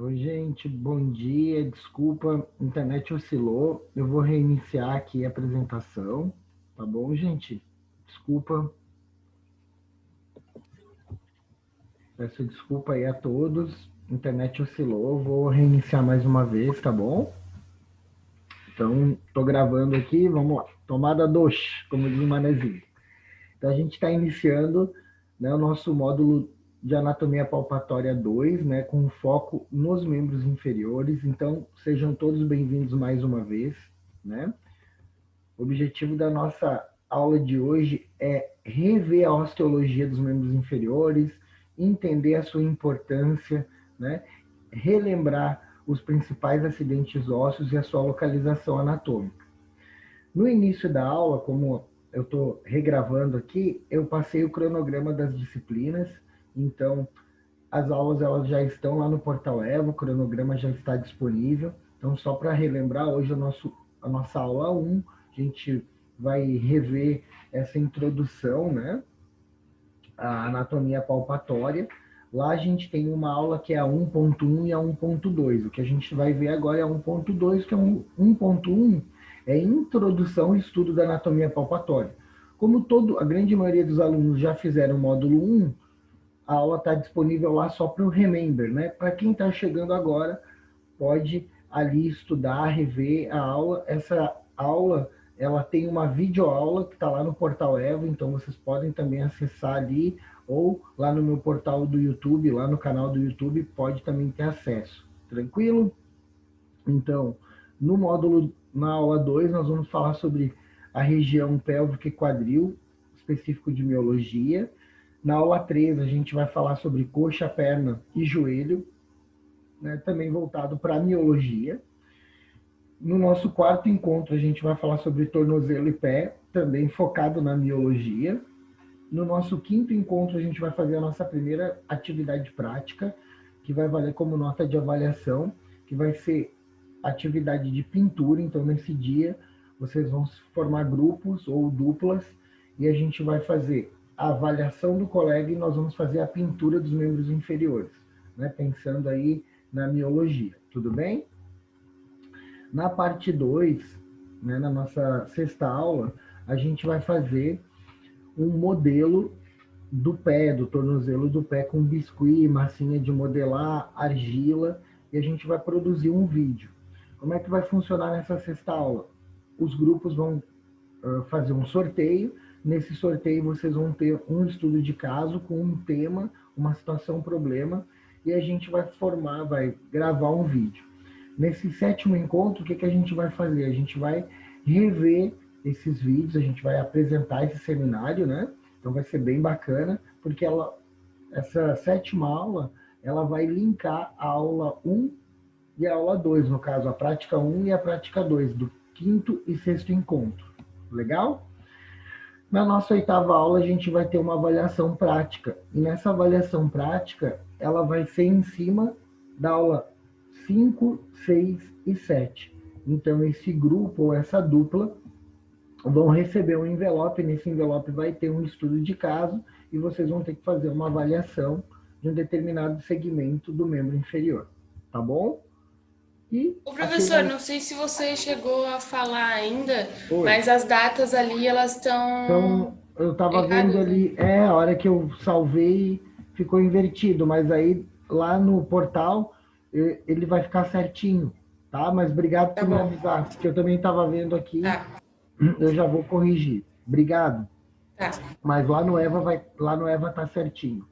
Oi, gente, bom dia. Desculpa, a internet oscilou. Eu vou reiniciar aqui a apresentação, tá bom, gente? Desculpa, peço desculpa aí a todos. A internet oscilou, vou reiniciar mais uma vez, tá bom? Então, tô gravando aqui, vamos lá. Tomada 2, como diz o Manezinho. Então, a gente está iniciando, né, o nosso módulo de anatomia palpatória 2, né, com foco nos membros inferiores. Então, sejam todos bem-vindos mais uma vez, né? O objetivo da nossa aula de hoje é rever a osteologia dos membros inferiores, entender a sua importância, né? Relembrar os principais acidentes ósseos e a sua localização anatômica. No início da aula, como eu estou regravando aqui, eu passei o cronograma das disciplinas, então as aulas elas já estão lá no Portal Evo, o cronograma já está disponível. Então, só para relembrar, hoje a nossa aula 1, a gente vai rever essa introdução, né? A anatomia palpatória. Lá a gente tem uma aula que é a 1.1 e a 1.2. O que a gente vai ver agora é a 1.2, que é 1.1 é introdução e estudo da anatomia palpatória. Como a grande maioria dos alunos já fizeram o módulo 1, a aula está disponível lá só para o Remember, né? Para quem está chegando agora, pode ali estudar, rever a aula. Essa aula, ela tem uma videoaula que está lá no Portal Evo, então vocês podem também acessar ali, ou lá no meu portal do YouTube, lá no canal do YouTube, pode também ter acesso. Tranquilo? Então, no módulo, na aula 2, nós vamos falar sobre a região pélvica e quadril, específico de miologia. Na aula 3, a gente vai falar sobre coxa, perna e joelho, né, também voltado para a miologia. No nosso quarto encontro, a gente vai falar sobre tornozelo e pé, também focado na miologia. No nosso quinto encontro, a gente vai fazer a nossa primeira atividade prática, que vai valer como nota de avaliação, que vai ser atividade de pintura. Então, nesse dia, vocês vão formar grupos ou duplas e a gente vai fazer a avaliação do colega e nós vamos fazer a pintura dos membros inferiores, né? Pensando aí na miologia. Tudo bem? Na parte 2, né, na nossa sexta aula, a gente vai fazer um modelo do pé, do tornozelo do pé com biscuit, massinha de modelar, argila, e a gente vai produzir um vídeo. Como é que vai funcionar nessa sexta aula? Os grupos vão fazer um sorteio. Nesse sorteio vocês vão ter um estudo de caso com um tema, uma situação, um problema, e a gente vai vai gravar um vídeo. Nesse sétimo encontro, o que a gente vai fazer? A gente vai rever esses vídeos, a gente vai apresentar esse seminário, né? Então vai ser bem bacana, porque essa sétima aula, ela vai linkar a aula 1 e a aula 2, no caso, a prática 1 e a prática 2, do quinto e sexto encontro. Legal? Na nossa oitava aula, a gente vai ter uma avaliação prática. E nessa avaliação prática, ela vai ser em cima da aula 5, 6 e 7. Então, esse grupo ou essa dupla vão receber um envelope. Nesse envelope vai ter um estudo de caso e vocês vão ter que fazer uma avaliação de um determinado segmento do membro inferior. Tá bom? E O aquele... professor, não sei se você chegou a falar ainda, Oi. mas as datas ali elas Então, estão eu estava vendo erradas, né? ali, a hora que eu salvei ficou invertido, mas aí lá no portal ele vai ficar certinho, tá? Mas obrigado Tá por me bom. avisar, porque eu também estava vendo aqui, Tá, eu já vou corrigir. Obrigado. tá. Mas lá no Eva tá certinho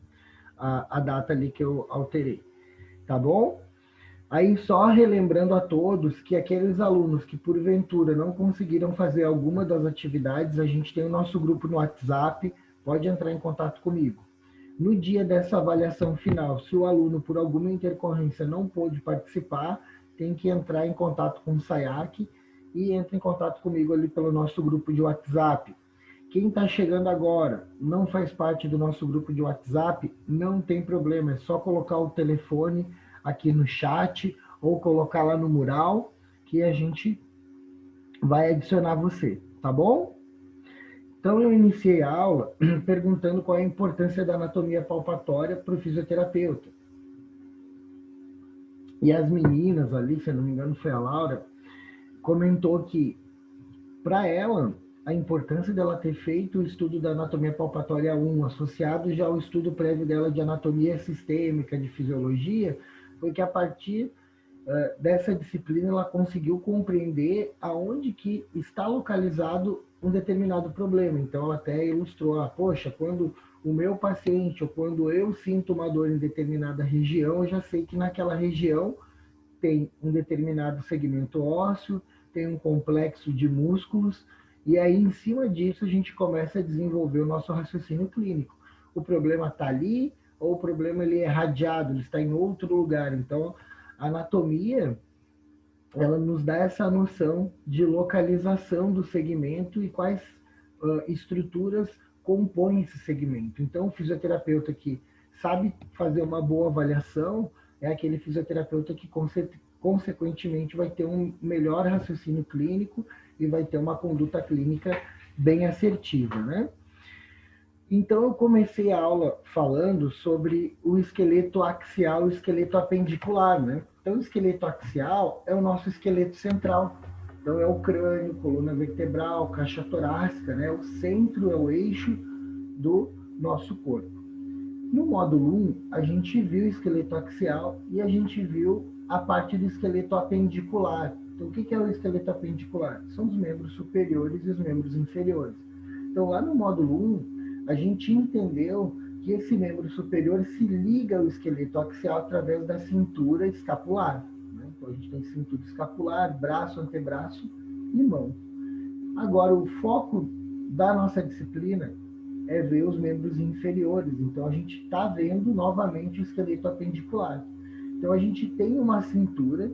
a data ali que eu alterei, tá bom? Aí só relembrando a todos que aqueles alunos que porventura não conseguiram fazer alguma das atividades, a gente tem o nosso grupo no WhatsApp, pode entrar em contato comigo. No dia dessa avaliação final, se o aluno por alguma intercorrência não pôde participar, tem que entrar em contato com o SAIAC e entra em contato comigo ali pelo nosso grupo de WhatsApp. Quem está chegando agora não faz parte do nosso grupo de WhatsApp, não tem problema, é só colocar o telefone aqui no chat ou colocar lá no mural que a gente vai adicionar você, tá bom? Então eu iniciei a aula perguntando qual é a importância da anatomia palpatória para o fisioterapeuta. E as meninas ali, se eu não me engano foi a Laura, comentou que para ela a importância dela ter feito o estudo da anatomia palpatória 1, associado já ao estudo prévio dela de anatomia sistêmica, de fisiologia, foi que a partir dessa disciplina ela conseguiu compreender aonde que está localizado um determinado problema. Então ela até ilustrou, poxa, quando o meu paciente ou quando eu sinto uma dor em determinada região, eu já sei que naquela região tem um determinado segmento ósseo, tem um complexo de músculos, e aí em cima disso a gente começa a desenvolver o nosso raciocínio clínico. O problema está ali, ou o problema ele é radiado, ele está em outro lugar. Então, a anatomia, ela nos dá essa noção de localização do segmento e quais estruturas compõem esse segmento. Então, o fisioterapeuta que sabe fazer uma boa avaliação é aquele fisioterapeuta que, consequentemente, vai ter um melhor raciocínio clínico e vai ter uma conduta clínica bem assertiva, né? Então, eu comecei a aula falando sobre o esqueleto axial e o esqueleto apendicular, né? Então, o esqueleto axial é o nosso esqueleto central. Então, é o crânio, coluna vertebral, caixa torácica, né? O centro é o eixo do nosso corpo. No módulo 1, a gente viu o esqueleto axial e a gente viu a parte do esqueleto apendicular. Então, o que é o esqueleto apendicular? São os membros superiores e os membros inferiores. Então, lá no módulo 1, a gente entendeu que esse membro superior se liga ao esqueleto axial através da cintura escapular. Né? Então, a gente tem cintura escapular, braço, antebraço e mão. Agora, o foco da nossa disciplina é ver os membros inferiores. Então, a gente está vendo novamente o esqueleto apendicular. Então, a gente tem uma cintura,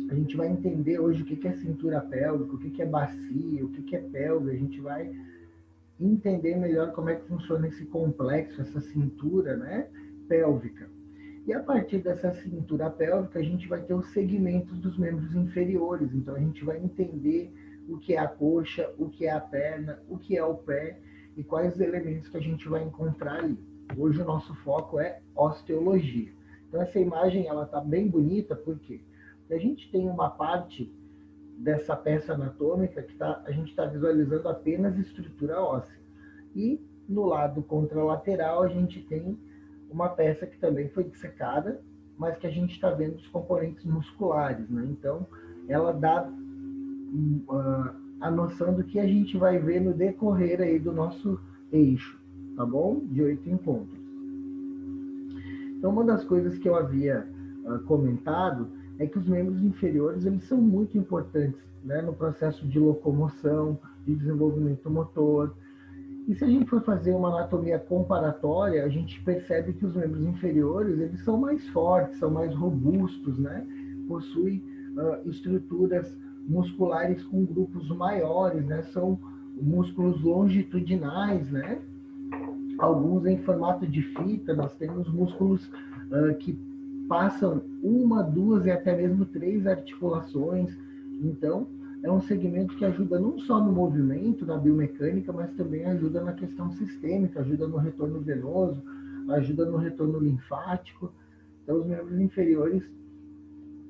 a gente vai entender hoje o que é cintura pélvica, o que é bacia, o que é pelve, a gente vai entender melhor como é que funciona esse complexo, essa cintura, né, pélvica. E a partir dessa cintura pélvica, a gente vai ter os segmentos dos membros inferiores. Então, a gente vai entender o que é a coxa, o que é a perna, o que é o pé e quais os elementos que a gente vai encontrar ali. Hoje o nosso foco é osteologia. Então, essa imagem ela está bem bonita, por quê? Porque a gente tem uma parte dessa peça anatômica que a gente está visualizando apenas estrutura óssea. E no lado contralateral a gente tem uma peça que também foi dissecada, mas que a gente está vendo os componentes musculares, né? Então, ela dá a noção do que a gente vai ver no decorrer aí do nosso eixo, tá bom? De 8 encontros. Então, uma das coisas que eu havia comentado é que os membros inferiores eles são muito importantes, né, no processo de locomoção, de desenvolvimento motor. E se a gente for fazer uma anatomia comparatória, a gente percebe que os membros inferiores eles são mais fortes, são mais robustos, né? Possuem estruturas musculares com grupos maiores, né? São músculos longitudinais, né? Alguns em formato de fita, nós temos músculos que passam uma, duas e até mesmo três articulações. Então, é um segmento que ajuda não só no movimento, na biomecânica, mas também ajuda na questão sistêmica, ajuda no retorno venoso, ajuda no retorno linfático. Então, os membros inferiores,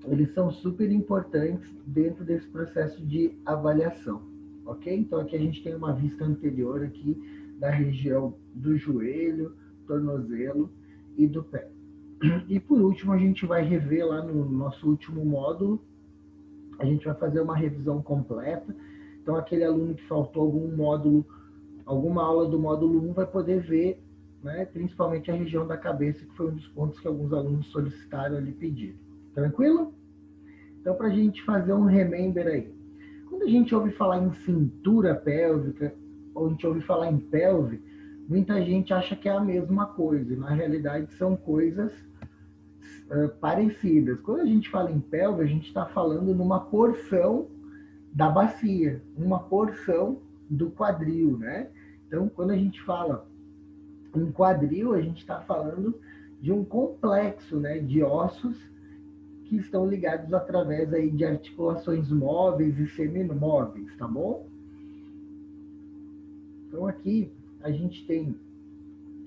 eles são super importantes dentro desse processo de avaliação, ok? Então, aqui a gente tem uma vista anterior aqui da região do joelho, tornozelo e do pé. E por último, a gente vai rever lá no nosso último módulo, a gente vai fazer uma revisão completa. Então, aquele aluno que faltou algum módulo, alguma aula do módulo 1 vai poder ver, né, principalmente a região da cabeça, que foi um dos pontos que alguns alunos solicitaram ali pediram. Tranquilo? Então, para a gente fazer um remember aí. Quando a gente ouve falar em cintura pélvica, ou a gente ouve falar em pelve, muita gente acha que é a mesma coisa. Na realidade, são coisas parecidas. Quando a gente fala em pelve, a gente está falando numa porção da bacia, uma porção do quadril, né? Então, quando a gente fala em quadril, a gente está falando de um complexo, né, de ossos que estão ligados através aí de articulações móveis e semimóveis, tá bom? Então, aqui a gente tem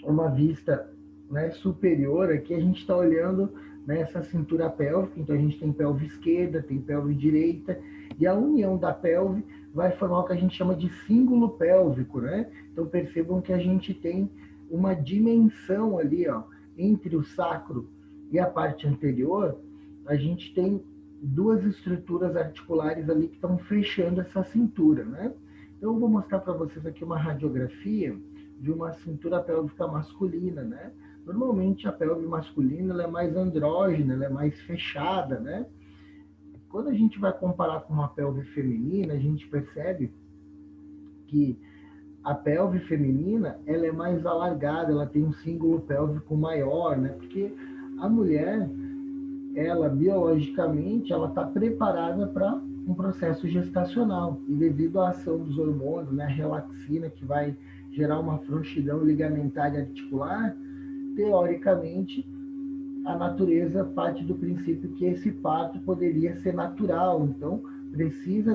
uma vista, né, superior, aqui a gente está olhando nessa cintura pélvica. Então a gente tem pelve esquerda, tem pelve direita, e a união da pelve vai formar o que a gente chama de cíngulo pélvico, né? Então percebam que a gente tem uma dimensão ali, ó, entre o sacro e a parte anterior, a gente tem duas estruturas articulares ali que estão fechando essa cintura, né? Então eu vou mostrar para vocês aqui uma radiografia de uma cintura pélvica masculina, né? Normalmente a pelve masculina ela é mais andrógena, ela é mais fechada, né? Quando a gente vai comparar com uma pelve feminina, a gente percebe que a pelve feminina ela é mais alargada, ela tem um cíngulo pélvico maior, né? Porque a mulher, ela biologicamente, ela está preparada para um processo gestacional e devido à ação dos hormônios, né, a relaxina que vai gerar uma frouxidão ligamentar e articular, teoricamente a natureza parte do princípio que esse parto poderia ser natural, então precisa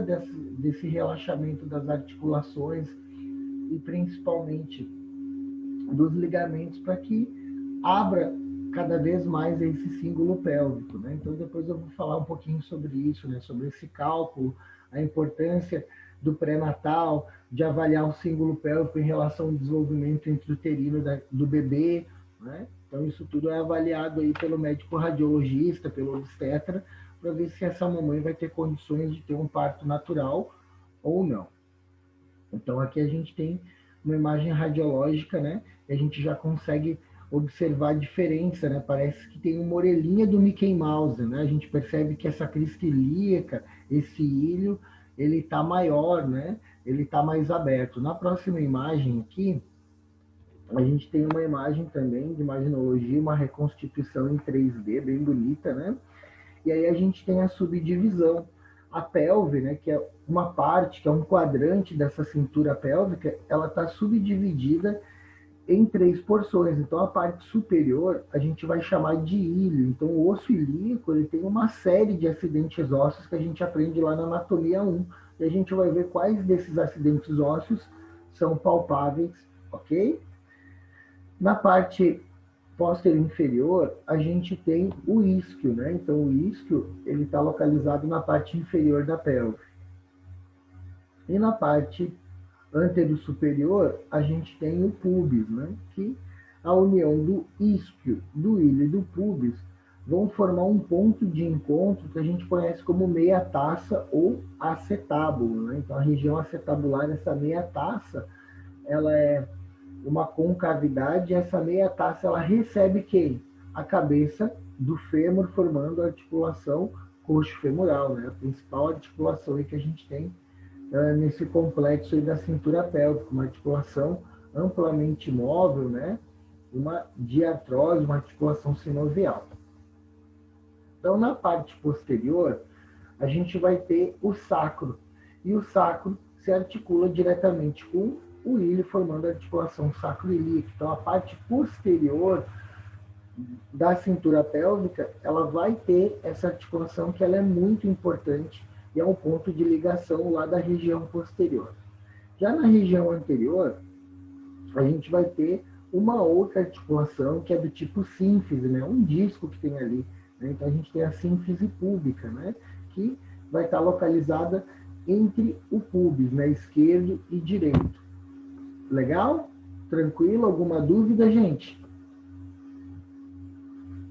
desse relaxamento das articulações e principalmente dos ligamentos para que abra cada vez mais esse cíngulo pélvico, né? Então depois eu vou falar um pouquinho sobre isso, né? Sobre esse cálculo, a importância do pré-natal, de avaliar o cíngulo pélvico em relação ao desenvolvimento intrauterino do bebê, né? Então isso tudo é avaliado aí pelo médico radiologista, pelo obstetra, para ver se essa mamãe vai ter condições de ter um parto natural ou não. Então aqui a gente tem uma imagem radiológica, né? E a gente já consegue observar a diferença, né? Parece que tem uma orelhinha do Mickey Mouse, né? A gente percebe que essa crista ilíaca, esse ilho, ele está maior, né? Ele está mais aberto. Na próxima imagem aqui, a gente tem uma imagem também de imaginologia, uma reconstituição em 3D, bem bonita, né? E aí a gente tem a subdivisão. A pelve, né, que é uma parte, que é um quadrante dessa cintura pélvica, ela está subdividida em 3 porções. Então, a parte superior a gente vai chamar de ilho. Então, o osso ilíaco ele tem uma série de acidentes ósseos que a gente aprende lá na anatomia 1. E a gente vai ver quais desses acidentes ósseos são palpáveis, ok? Na parte posterior inferior, a gente tem o isquio, né? Então, o isquio ele está localizado na parte inferior da pelve. E na parte antero-superior, a gente tem o púbis, né? Que a união do isquio, do ilho e do púbis vão formar um ponto de encontro que a gente conhece como meia taça ou acetábulo, né? Então, a região acetabular, essa meia taça, ela é uma concavidade, e essa meia taça ela recebe quem? A cabeça do fêmur, formando a articulação coxo-femoral, né? A principal articulação aí que a gente tem nesse complexo aí da cintura pélvica, uma articulação amplamente móvel, né? Uma diartrose, uma articulação sinovial. Então, na parte posterior, a gente vai ter o sacro, e o sacro se articula diretamente com o ilho, formando a articulação sacroilíaca. Então, a parte posterior da cintura pélvica, ela vai ter essa articulação que ela é muito importante e é um ponto de ligação lá da região posterior. Já na região anterior, a gente vai ter uma outra articulação que é do tipo sínfise, né? Um disco que tem ali, né? Então, a gente tem a sínfise púbica, né? Que vai estar localizada entre o púbis, né? Esquerdo e direito. Legal? Tranquilo? Alguma dúvida, gente?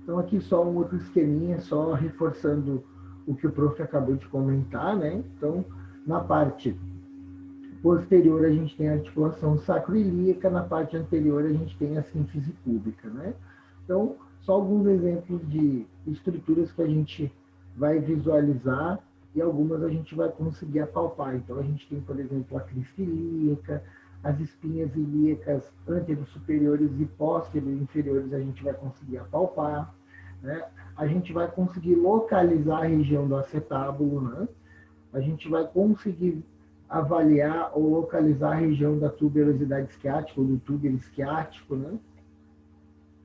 Então, aqui só um outro esqueminha, só reforçando o que o prof acabou de comentar, né? Então, na parte posterior, a gente tem a articulação sacroilíaca, na parte anterior, a gente tem a sínfise púbica, né? Então, só alguns exemplos de estruturas que a gente vai visualizar e algumas a gente vai conseguir apalpar. Então, a gente tem, por exemplo, a crista ilíaca, as espinhas ilíacas antero-superiores e posterior-inferiores a gente vai conseguir apalpar, né? A gente vai conseguir localizar a região do acetábulo, né? A gente vai conseguir avaliar ou localizar a região da tuberosidade isquiática ou do túbero isquiático, né?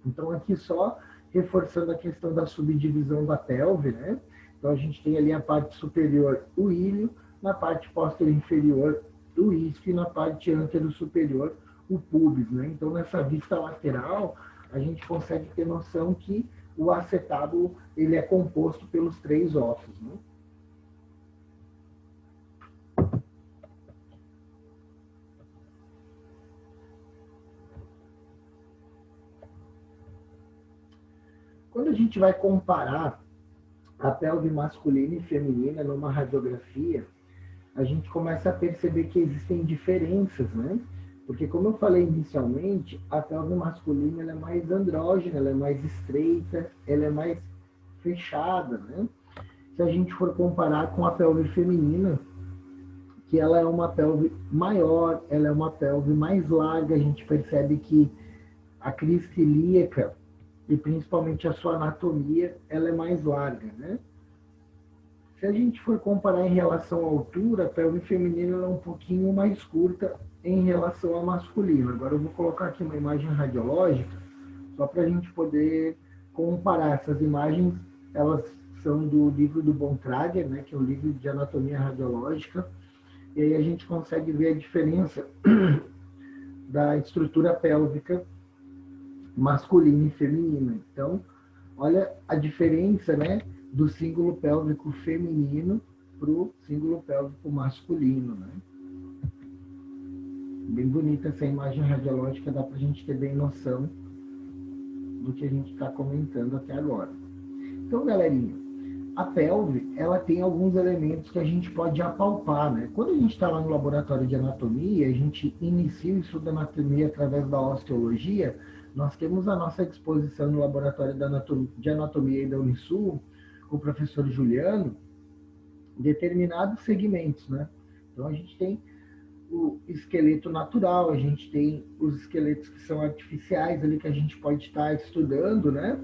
Então, aqui só reforçando a questão da subdivisão da pelve, né? Então, a gente tem ali a parte superior, o ilho, na parte posterior inferior, o isquio, e na parte antero-superior, o púbis, né? Então, nessa vista lateral, a gente consegue ter noção que o acetábulo ele é composto pelos 3 ossos, né? Quando a gente vai comparar a pelve masculina e feminina numa radiografia, a gente começa a perceber que existem diferenças, né? Porque, como eu falei inicialmente, a pelve masculina ela é mais andrógena, ela é mais estreita, ela é mais fechada, né? Se a gente for comparar com a pelve feminina, que ela é uma pelve maior, ela é uma pelve mais larga, a gente percebe que a crista ilíaca e principalmente a sua anatomia, ela é mais larga, né? Se a gente for comparar em relação à altura, a pelve feminina é um pouquinho mais curta em relação à masculina. Agora eu vou colocar aqui uma imagem radiológica, só para a gente poder comparar. Essas imagens, elas são do livro do Bontrager, né, que é um livro de anatomia radiológica, e aí a gente consegue ver a diferença da estrutura pélvica masculina e feminina. Então, olha a diferença, né, do símbolo pélvico feminino para o símbolo pélvico masculino, né? Bem bonita essa imagem radiológica, dá para a gente ter bem noção do que a gente está comentando até agora. Então, galerinha, a pelve, ela tem alguns elementos que a gente pode apalpar, né? Quando a gente está lá no laboratório de anatomia, a gente inicia o estudo da anatomia através da osteologia, nós temos à nossa disposição no laboratório de anatomia e da Unisul, com o professor Juliano, determinados segmentos, né? Então, a gente tem o esqueleto natural, a gente tem os esqueletos que são artificiais ali que a gente pode estar estudando, né?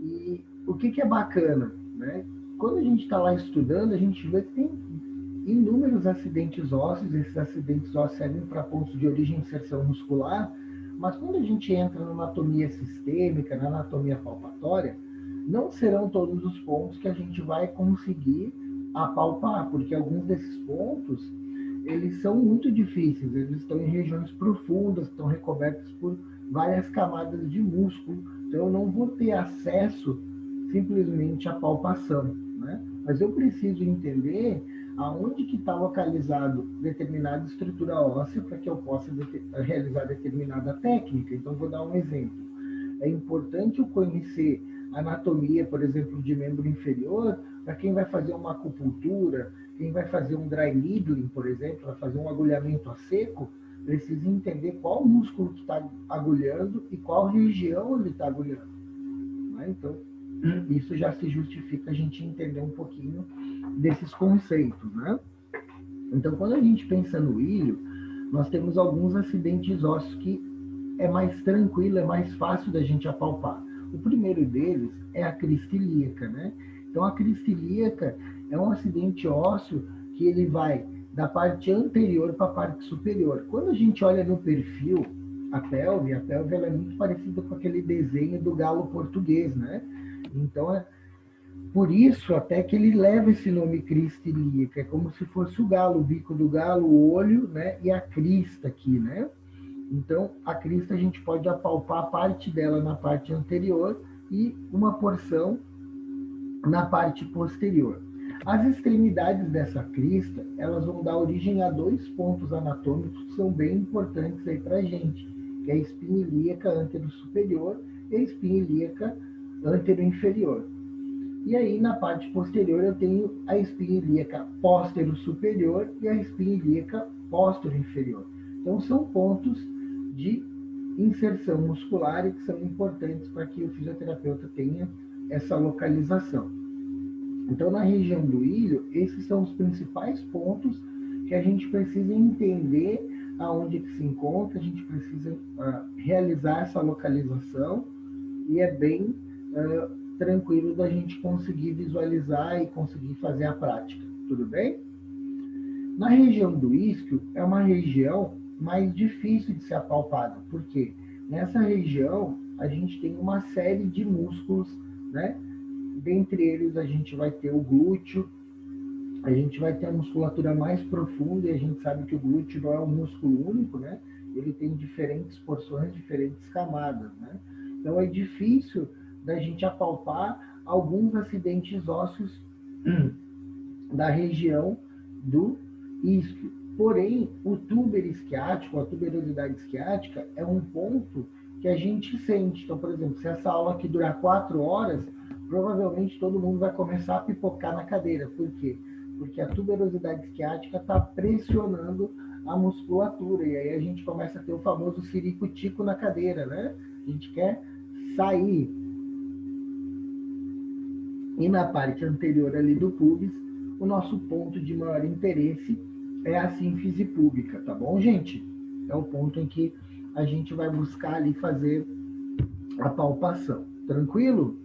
E o que é bacana, né? Quando a gente está lá estudando, a gente vê que tem inúmeros acidentes ósseos, esses acidentes ósseos servem para pontos de origem e inserção muscular, mas quando a gente entra na anatomia sistêmica, na anatomia palpatória, não serão todos os pontos que a gente vai conseguir apalpar, porque alguns desses pontos, eles são muito difíceis, eles estão em regiões profundas, estão recobertos por várias camadas de músculo, então eu não vou ter acesso simplesmente à palpação, né? Mas eu preciso entender aonde que está localizado determinada estrutura óssea para que eu possa realizar determinada técnica. Então, vou dar um exemplo. É importante eu conhecer anatomia, por exemplo, de membro inferior, para quem vai fazer uma acupuntura, quem vai fazer um dry needling, por exemplo, vai fazer um agulhamento a seco, precisa entender qual músculo que está agulhando e qual região ele está agulhando. Né? Então, isso já se justifica a gente entender um pouquinho desses conceitos, né? Então, quando a gente pensa no ilho, nós temos alguns acidentes ósseos que é mais tranquilo, é mais fácil da gente apalpar. O primeiro deles é a crista ilíaca, né? Então, a crista ilíaca é um acidente ósseo que ele vai da parte anterior para a parte superior. Quando a gente olha no perfil, a pelve ela é muito parecida com aquele desenho do galo português, né? Então, é por isso até que ele leva esse nome crista ilíaca, é como se fosse o galo, o bico do galo, o olho, né? E a crista aqui, né? Então, a crista a gente pode apalpar parte dela na parte anterior e uma porção na parte posterior. As extremidades dessa crista, elas vão dar origem a 2 pontos anatômicos que são bem importantes aí para a gente, que é a espinha ilíaca antero-superior e a espinha ilíaca antero-inferior. E aí, na parte posterior, eu tenho a espinha ilíaca póstero-superior e a espinha ilíaca póstero-inferior. Então, são pontos de inserção muscular e que são importantes para que o fisioterapeuta tenha essa localização. Então, na região do ilho, esses são os principais pontos que a gente precisa entender aonde que se encontra, a gente precisa realizar essa localização e é bem tranquilo da gente conseguir visualizar e conseguir fazer a prática, tudo bem? Na região do isquio, é uma região mais difícil de ser apalpada, porque nessa região a gente tem uma série de músculos, né? Dentre eles a gente vai ter o glúteo, a gente vai ter a musculatura mais profunda e a gente sabe que o glúteo não é um músculo único, né? Ele tem diferentes porções, diferentes camadas, né? Então é difícil da gente apalpar alguns acidentes ósseos da região do isquio. Porém, o túber isquiático, a tuberosidade isquiática, é um ponto que a gente sente. Então, por exemplo, se essa aula aqui durar 4 horas, provavelmente todo mundo vai começar a pipocar na cadeira. Por quê? Porque a tuberosidade isquiática está pressionando a musculatura, e aí a gente começa a ter o famoso ciricutico na cadeira, né? A gente quer sair. E na parte anterior ali do pubis, o nosso ponto de maior interesse é a sínfise púbica, tá bom, gente? É o ponto em que a gente vai buscar ali fazer a palpação. Tranquilo?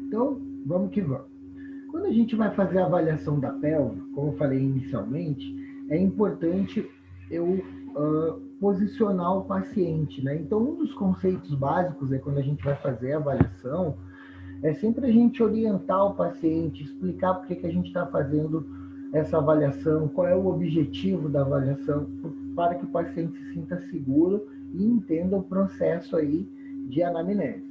Então, vamos que vamos. Quando a gente vai fazer a avaliação da pelve, como eu falei inicialmente, é importante eu posicionar o paciente, né? Então, um dos conceitos básicos é quando a gente vai fazer a avaliação, é sempre a gente orientar o paciente, explicar por que a gente está fazendo essa avaliação, qual é o objetivo da avaliação, para que o paciente se sinta seguro e entenda o processo aí de anamnese.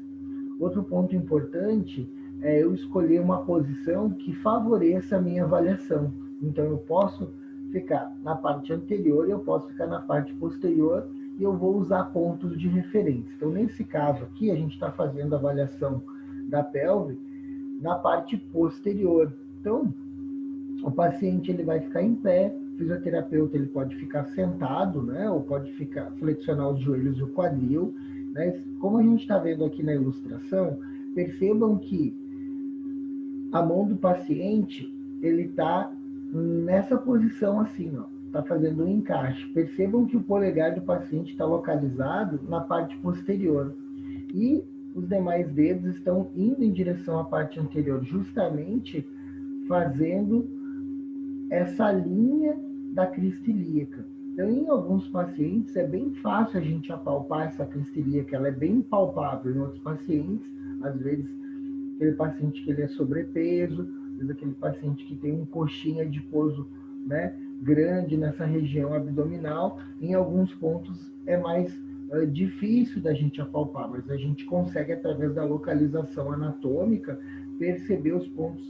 Outro ponto importante é eu escolher uma posição que favoreça a minha avaliação. Então, eu posso ficar na parte anterior, eu posso ficar na parte posterior, e eu vou usar pontos de referência. Então, nesse caso aqui, a gente está fazendo a avaliação da pelve na parte posterior. Então, o paciente ele vai ficar em pé, o fisioterapeuta ele pode ficar sentado, né, ou pode ficar flexionar os joelhos e o quadril, né? Como a gente está vendo aqui na ilustração, percebam que a mão do paciente ele está nessa posição assim, ó, está fazendo um encaixe. Percebam que o polegar do paciente está localizado na parte posterior e os demais dedos estão indo em direção à parte anterior, justamente fazendo essa linha da crista ilíaca. Então, em alguns pacientes, é bem fácil a gente apalpar essa crista ilíaca, ela é bem palpável. Em outros pacientes, às vezes, aquele paciente que ele é sobrepeso, às vezes aquele paciente que tem um coxinha adiposo, né, grande nessa região abdominal, em alguns pontos é mais difícil da gente apalpar, mas a gente consegue, através da localização anatômica, perceber os pontos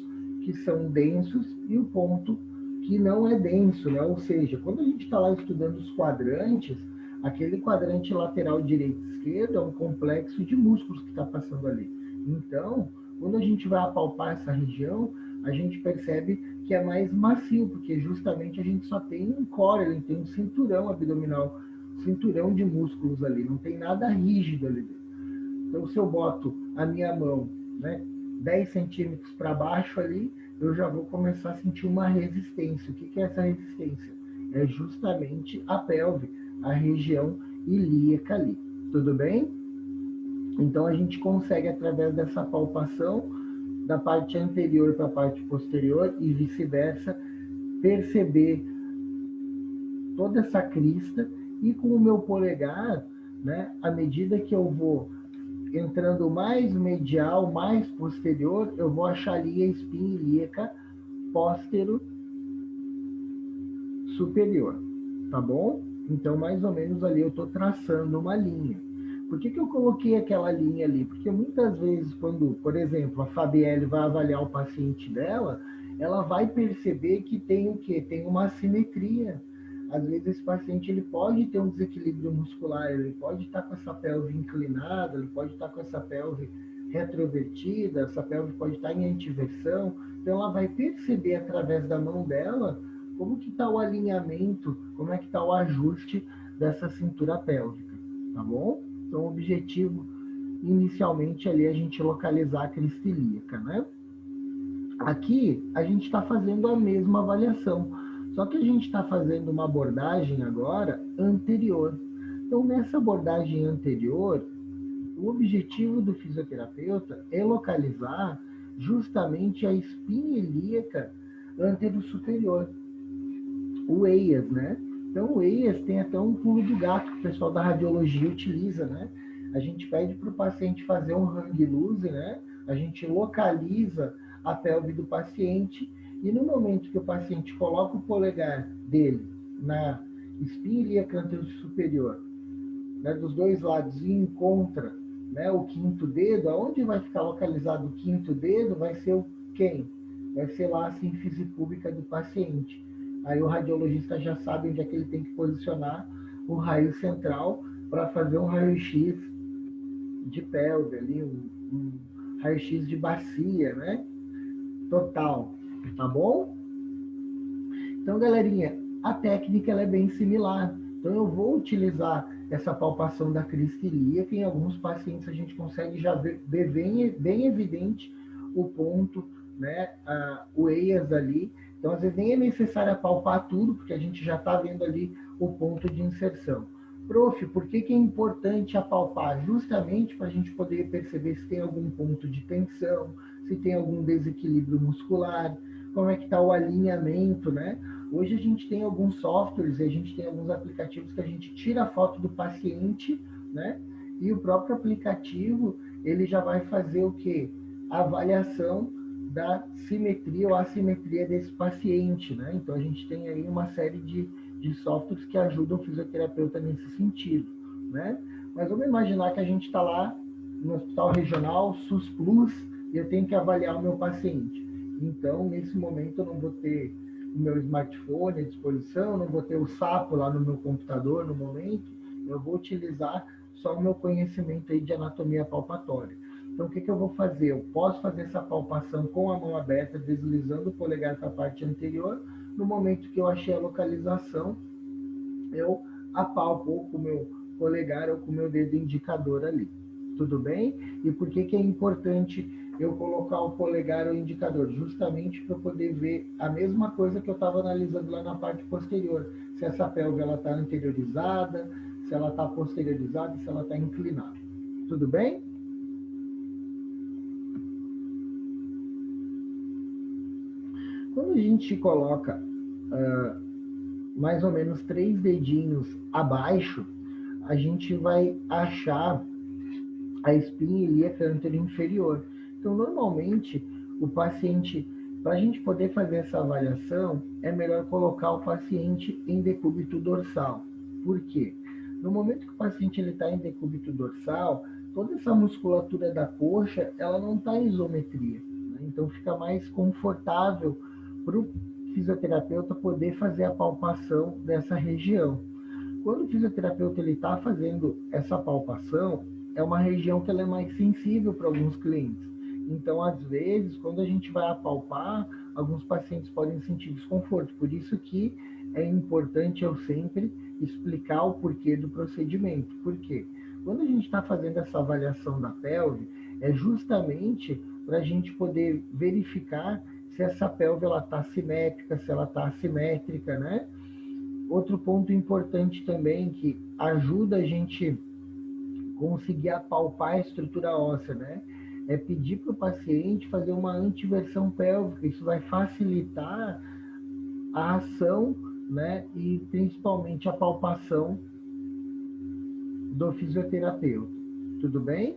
que são densos e o ponto que não é denso, né? Ou seja, quando a gente está lá estudando os quadrantes, aquele quadrante lateral direito e esquerdo é um complexo de músculos que está passando ali. Então, quando a gente vai apalpar essa região, a gente percebe que é mais macio, porque justamente a gente só tem um core, ele tem um cinturão abdominal, cinturão de músculos ali, não tem nada rígido ali dentro. Então, se eu boto a minha mão, né, 10 centímetros para baixo ali, eu já vou começar a sentir uma resistência. O que é essa resistência? É justamente a pelve, a região ilíaca ali. Tudo bem? Então, a gente consegue, através dessa palpação, da parte anterior para a parte posterior e vice-versa, perceber toda essa crista, e com o meu polegar, né, à medida que eu vou entrando mais medial, mais posterior, eu vou achar ali a espinha ilíaca póstero superior, tá bom? Então, mais ou menos ali eu estou traçando uma linha. Por que eu coloquei aquela linha ali? Porque muitas vezes, quando, por exemplo, a Fabielle vai avaliar o paciente dela, ela vai perceber que tem o quê? Tem uma assimetria. Às vezes esse paciente ele pode ter um desequilíbrio muscular, ele pode estar com essa pelve inclinada, ele pode estar com essa pelve retrovertida, essa pelve pode estar em antiversão. Então ela vai perceber através da mão dela como que está o alinhamento, como é que está o ajuste dessa cintura pélvica, tá bom? Então o objetivo inicialmente ali é a gente localizar a crista ilíaca, né? Aqui a gente está fazendo a mesma avaliação, só que a gente está fazendo uma abordagem agora anterior. Então, nessa abordagem anterior, o objetivo do fisioterapeuta é localizar justamente a espinha ilíaca antero-superior, o EIAS, né? Então, o EIAS tem até um pulo do gato que o pessoal da radiologia utiliza, né? A gente pede para o paciente fazer um hang loose, né? A gente localiza a pelve do paciente, e no momento que o paciente coloca o polegar dele na espinha ilíaca antero-superior, né, dos dois lados, e encontra né, o quinto dedo, aonde vai ficar localizado o quinto dedo vai ser o quem? Vai ser lá a síntese pública do paciente. Aí o radiologista já sabe onde é que ele tem que posicionar o raio central para fazer um raio-x de pelve ali, um raio-x de bacia, né? Total, tá bom? Então, galerinha, a técnica ela é bem similar. Então, eu vou utilizar essa palpação da crista ilíaca. Em alguns pacientes, a gente consegue já ver bem evidente o ponto, né, o EIAS ali. Então, às vezes, nem é necessário palpar tudo, porque a gente já está vendo ali o ponto de inserção. Prof, por que é importante apalpar? Justamente para a gente poder perceber se tem algum ponto de tensão, se tem algum desequilíbrio muscular, como é que está o alinhamento, né? Hoje a gente tem alguns softwares, a gente tem alguns aplicativos que a gente tira a foto do paciente, né? E o próprio aplicativo, ele já vai fazer o quê? A avaliação da simetria ou assimetria desse paciente, né? Então a gente tem aí uma série de softwares que ajudam o fisioterapeuta nesse sentido, né? Mas vamos imaginar que a gente está lá no hospital regional, SUS Plus, e eu tenho que avaliar o meu paciente. Então, nesse momento, eu não vou ter o meu smartphone à disposição, não vou ter o sapo lá no meu computador no momento, eu vou utilizar só o meu conhecimento aí de anatomia palpatória. Então, o que eu vou fazer? Eu posso fazer essa palpação com a mão aberta, deslizando o polegar para a parte anterior. No momento que eu achei a localização, eu apalpo ou com o meu polegar ou com o meu dedo indicador ali. Tudo bem? E por que é importante eu colocar o polegar ou indicador? Justamente para eu poder ver a mesma coisa que eu estava analisando lá na parte posterior. Se essa pelve está anteriorizada, se ela está posteriorizada, se ela está inclinada. Tudo bem? Quando a gente coloca mais ou menos 3 dedinhos abaixo, a gente vai achar a espinha ilíaca anterior-inferior. Então, normalmente, o paciente, para a gente poder fazer essa avaliação, é melhor colocar o paciente em decúbito dorsal. Por quê? No momento que o paciente está em decúbito dorsal, toda essa musculatura da coxa, ela não está em isometria. Né? Então, fica mais confortável para o fisioterapeuta poder fazer a palpação dessa região. Quando o fisioterapeuta está fazendo essa palpação, é uma região que ela é mais sensível para alguns clientes. Então, às vezes, quando a gente vai apalpar, alguns pacientes podem sentir desconforto. Por isso que é importante eu sempre explicar o porquê do procedimento. Por quê? Quando a gente está fazendo essa avaliação da pelve, é justamente para a gente poder verificar se essa pelve está simétrica, se ela está assimétrica, né? Outro ponto importante também que ajuda a gente conseguir apalpar a estrutura óssea, né? É pedir para o paciente fazer uma antiversão pélvica. Isso vai facilitar a ação, né? E principalmente a palpação do fisioterapeuta. Tudo bem?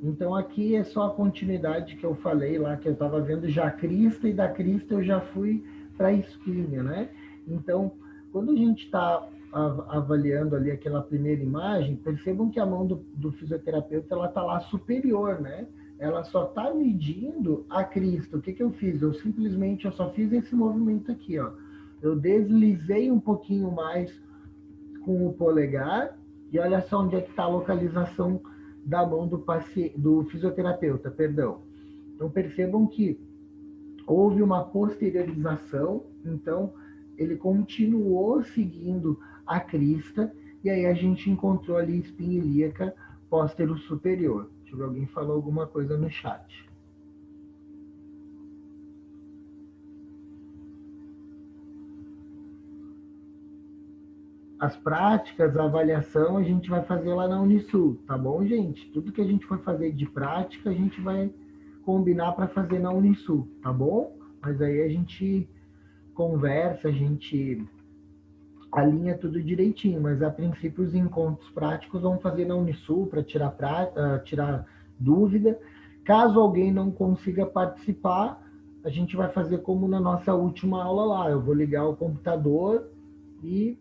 Então aqui é só a continuidade que eu falei lá, que eu estava vendo já a crista, e da crista eu já fui para a espinha, né? Então, quando a gente está avaliando ali aquela primeira imagem, percebam que a mão do fisioterapeuta ela está lá superior, né? Ela só está medindo a crista. O que eu fiz? Eu só fiz esse movimento aqui, ó. Eu deslizei um pouquinho mais com o polegar e olha só onde é que está a localização da mão do fisioterapeuta, perdão. Então percebam que houve uma posteriorização, então ele continuou seguindo a crista e aí a gente encontrou ali espinha ilíaca póstero superior. Deixa eu ver, alguém falou alguma coisa no chat. As práticas, a avaliação, a gente vai fazer lá na Unisul, tá bom, gente? Tudo que a gente for fazer de prática, a gente vai combinar para fazer na Unisul, tá bom? Mas aí a gente conversa, a gente alinha tudo direitinho, mas a princípio os encontros práticos vão fazer na Unisul para tirar dúvida. Caso alguém não consiga participar, a gente vai fazer como na nossa última aula lá. Eu vou ligar o computador e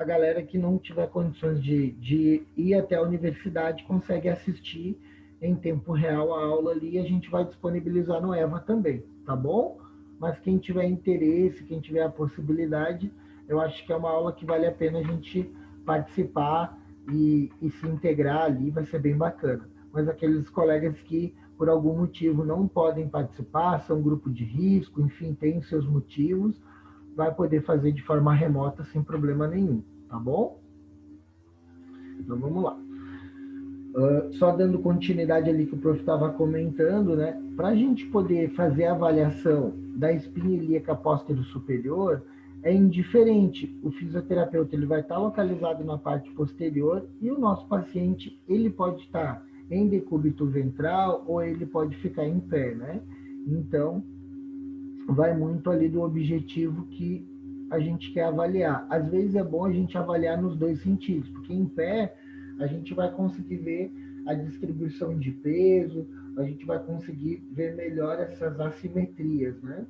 a galera que não tiver condições de ir até a universidade consegue assistir em tempo real a aula ali e a gente vai disponibilizar no EVA também, tá bom? Mas quem tiver interesse, quem tiver a possibilidade, eu acho que é uma aula que vale a pena a gente participar e se integrar ali, vai ser bem bacana. Mas aqueles colegas que, por algum motivo, não podem participar, são grupo de risco, enfim, tem os seus motivos, vai poder fazer de forma remota sem problema nenhum, tá bom? Então vamos lá. Só dando continuidade ali que o prof estava comentando, né? Para a gente poder fazer a avaliação da espinha ilíaca póstero superior, é indiferente. O fisioterapeuta ele vai estar localizado na parte posterior e o nosso paciente ele pode estar em decúbito ventral ou ele pode ficar em pé, né? Então, vai muito ali do objetivo que a gente quer avaliar. Às vezes é bom a gente avaliar nos dois sentidos, porque em pé a gente vai conseguir ver a distribuição de peso, a gente vai conseguir ver melhor essas assimetrias, né?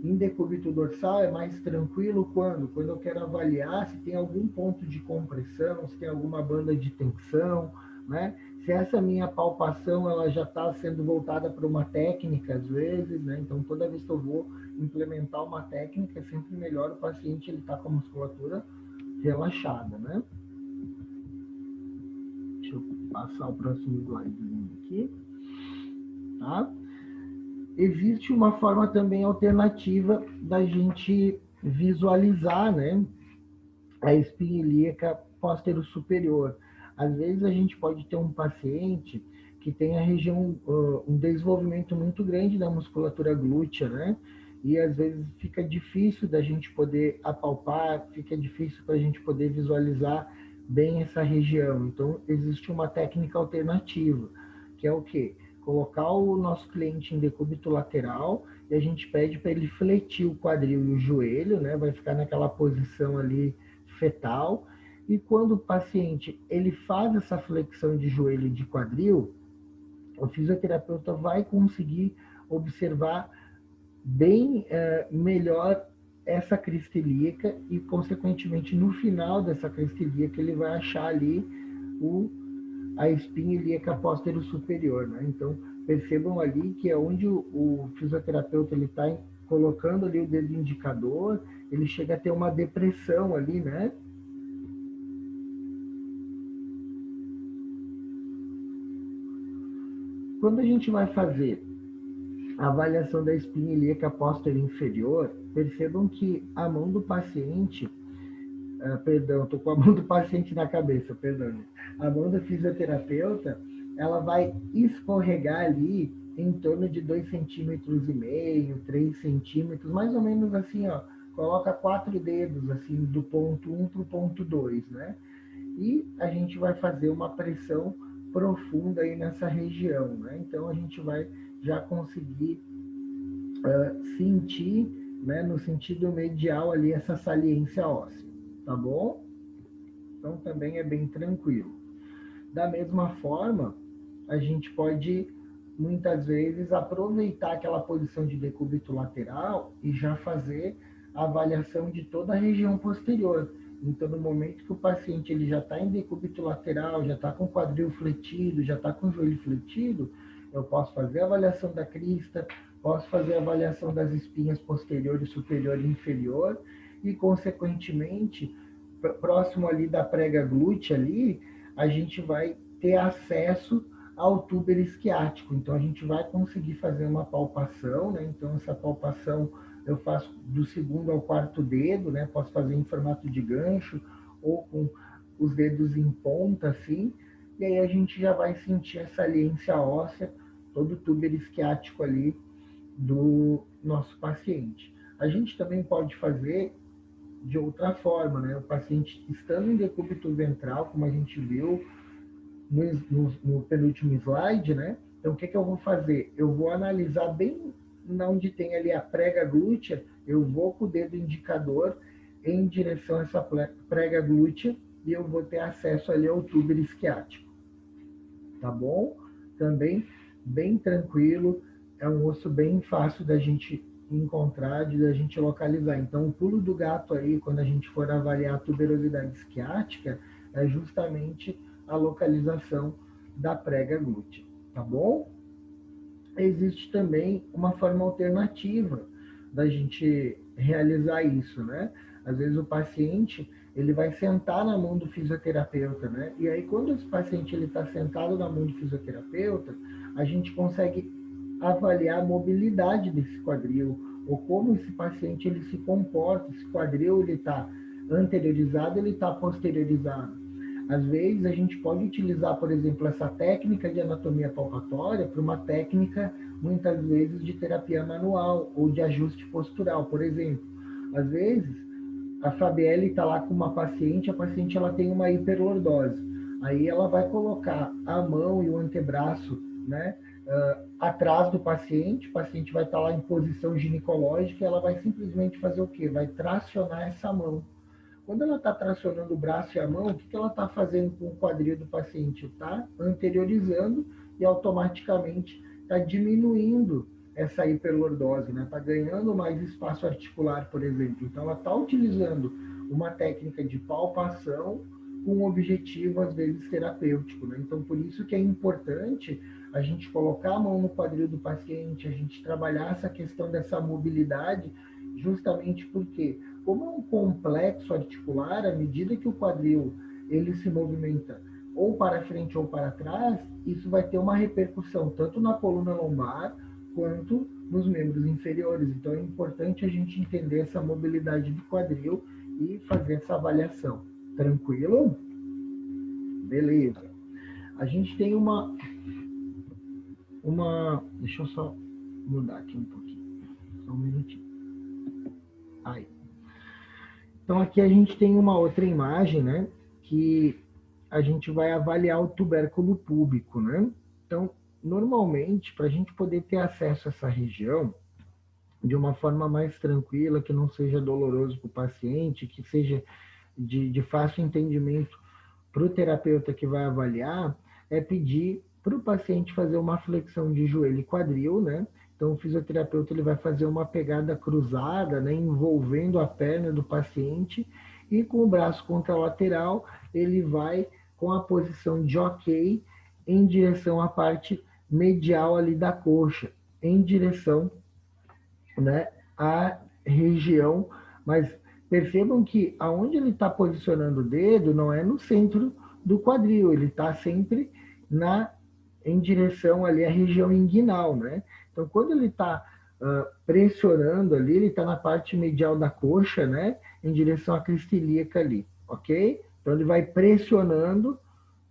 Em decúbito dorsal é mais tranquilo quando eu quero avaliar se tem algum ponto de compressão, se tem alguma banda de tensão, né? Se essa minha palpação ela já está sendo voltada para uma técnica às vezes, né? Então toda vez que eu vou implementar uma técnica é sempre melhor o paciente ele tá com a musculatura relaxada, né? Deixa eu passar o próximo slide aqui, tá? Existe uma forma também alternativa da gente visualizar, né, a espinha ilíaca póstero superior. Às vezes a gente pode ter um paciente que tem a região, um desenvolvimento muito grande da musculatura glútea, né? E às vezes fica difícil da gente poder apalpar, fica difícil para a gente poder visualizar bem essa região. Então existe uma técnica alternativa, que é o quê? Colocar o nosso cliente em decúbito lateral e a gente pede para ele fletir o quadril e o joelho, né? Vai ficar naquela posição ali fetal. E quando o paciente ele faz essa flexão de joelho e de quadril, o fisioterapeuta vai conseguir observar bem melhor essa crista ilíaca e, consequentemente, no final dessa crista ilíaca, ele vai achar ali a espinha ilíaca póstero superior, né? Então, percebam ali que é onde o fisioterapeuta ele está colocando ali o dedo indicador, ele chega a ter uma depressão ali, né? Quando a gente vai fazer a avaliação da espinha ilíaca póstero inferior, percebam que a mão do paciente, perdão, estou com a mão do paciente na cabeça, perdão. A mão do fisioterapeuta, ela vai escorregar ali em torno de 2,5 centímetros, 3 centímetros, mais ou menos assim, ó, coloca 4 dedos, assim, do ponto 1 para o ponto 2, né? E a gente vai fazer uma pressão profunda aí nessa região, né? Então a gente vai já conseguir sentir, né, no sentido medial ali essa saliência óssea, tá bom? Então também é bem tranquilo. Da mesma forma, a gente pode muitas vezes aproveitar aquela posição de decúbito lateral e já fazer a avaliação de toda a região posterior. Então, no momento que o paciente ele já está em decúbito lateral, já está com o quadril fletido, já está com o joelho fletido, eu posso fazer a avaliação da crista, posso fazer a avaliação das espinhas posterior, superior e inferior, e, consequentemente, próximo ali da prega glútea ali, a gente vai ter acesso ao túber isquiático. Então, a gente vai conseguir fazer uma palpação, né? Então, essa palpação eu faço do segundo ao quarto dedo, né? Posso fazer em formato de gancho ou com os dedos em ponta, assim. E aí a gente já vai sentir a saliência óssea, todo o túber isquiático ali do nosso paciente. A gente também pode fazer de outra forma, né? O paciente estando em decúbito ventral, como a gente viu no penúltimo slide, né? Então, o que eu vou fazer? Eu vou analisar bem onde tem ali a prega glútea, eu vou com o dedo indicador em direção a essa prega glútea e eu vou ter acesso ali ao túber isquiático. Tá bom? Também bem tranquilo, é um osso bem fácil da gente encontrar, de a gente localizar. Então, o pulo do gato aí, quando a gente for avaliar a tuberosidade isquiática, é justamente a localização da prega glútea, tá bom? Existe também uma forma alternativa da gente realizar isso, né? Às vezes o paciente, ele vai sentar na mão do fisioterapeuta, né? E aí, quando esse paciente ele está sentado na mão do fisioterapeuta, a gente consegue avaliar a mobilidade desse quadril, ou como esse paciente ele se comporta, esse quadril ele está anteriorizado, ele está posteriorizado. Às vezes a gente pode utilizar, por exemplo, essa técnica de anatomia palpatória para uma técnica, muitas vezes, de terapia manual ou de ajuste postural, por exemplo. Às vezes, a Fabielle está lá com uma paciente, a paciente ela tem uma hiperlordose. Aí ela vai colocar a mão e o antebraço, né, atrás do paciente, o paciente vai estar lá em posição ginecológica e ela vai simplesmente fazer o quê? Vai tracionar essa mão. Quando ela está tracionando o braço e a mão, o que ela está fazendo com o quadril do paciente? Está anteriorizando e automaticamente está diminuindo essa hiperlordose, né? Está ganhando mais espaço articular, por exemplo. Então, ela está utilizando uma técnica de palpação com um objetivo, às vezes, terapêutico, né? Então, por isso que é importante a gente colocar a mão no quadril do paciente, a gente trabalhar essa questão dessa mobilidade, justamente porque, como é um complexo articular, à medida que o quadril ele se movimenta ou para frente ou para trás, isso vai ter uma repercussão tanto na coluna lombar quanto nos membros inferiores. Então é importante a gente entender essa mobilidade do quadril e fazer essa avaliação. Tranquilo? Beleza. A gente tem deixa eu só mudar aqui um pouquinho. Só um minutinho. Aí. Então aqui a gente tem uma outra imagem, né, que a gente vai avaliar o tubérculo púbico, né? Então, normalmente, para a gente poder ter acesso a essa região de uma forma mais tranquila, que não seja doloroso para o paciente, que seja de fácil entendimento para o terapeuta que vai avaliar, é pedir para o paciente fazer uma flexão de joelho e quadril, né? Então, o fisioterapeuta ele vai fazer uma pegada cruzada, né, envolvendo a perna do paciente e com o braço contralateral, ele vai com a posição de ok em direção à parte medial ali da coxa, em direção, né, à região, mas percebam que aonde ele está posicionando o dedo não é no centro do quadril, ele está sempre em direção ali à região inguinal, né? Então, quando ele está pressionando ali, ele está na parte medial da coxa, né? Em direção à crista ilíaca ali, ok? Então, ele vai pressionando,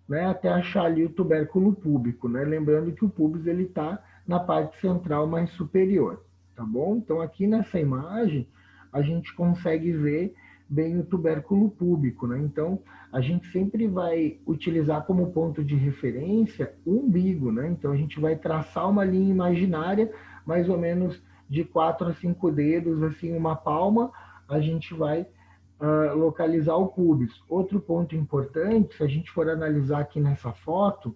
né? Até achar ali o tubérculo púbico, né? Lembrando que o púbis ele está na parte central mais superior, tá bom? Então, aqui nessa imagem, a gente consegue ver bem o tubérculo púbico, né? Então, a gente sempre vai utilizar como ponto de referência o umbigo, né? Então, a gente vai traçar uma linha imaginária, mais ou menos de 4 a 5 dedos, assim, uma palma, a gente vai localizar o púbis. Outro ponto importante, se a gente for analisar aqui nessa foto,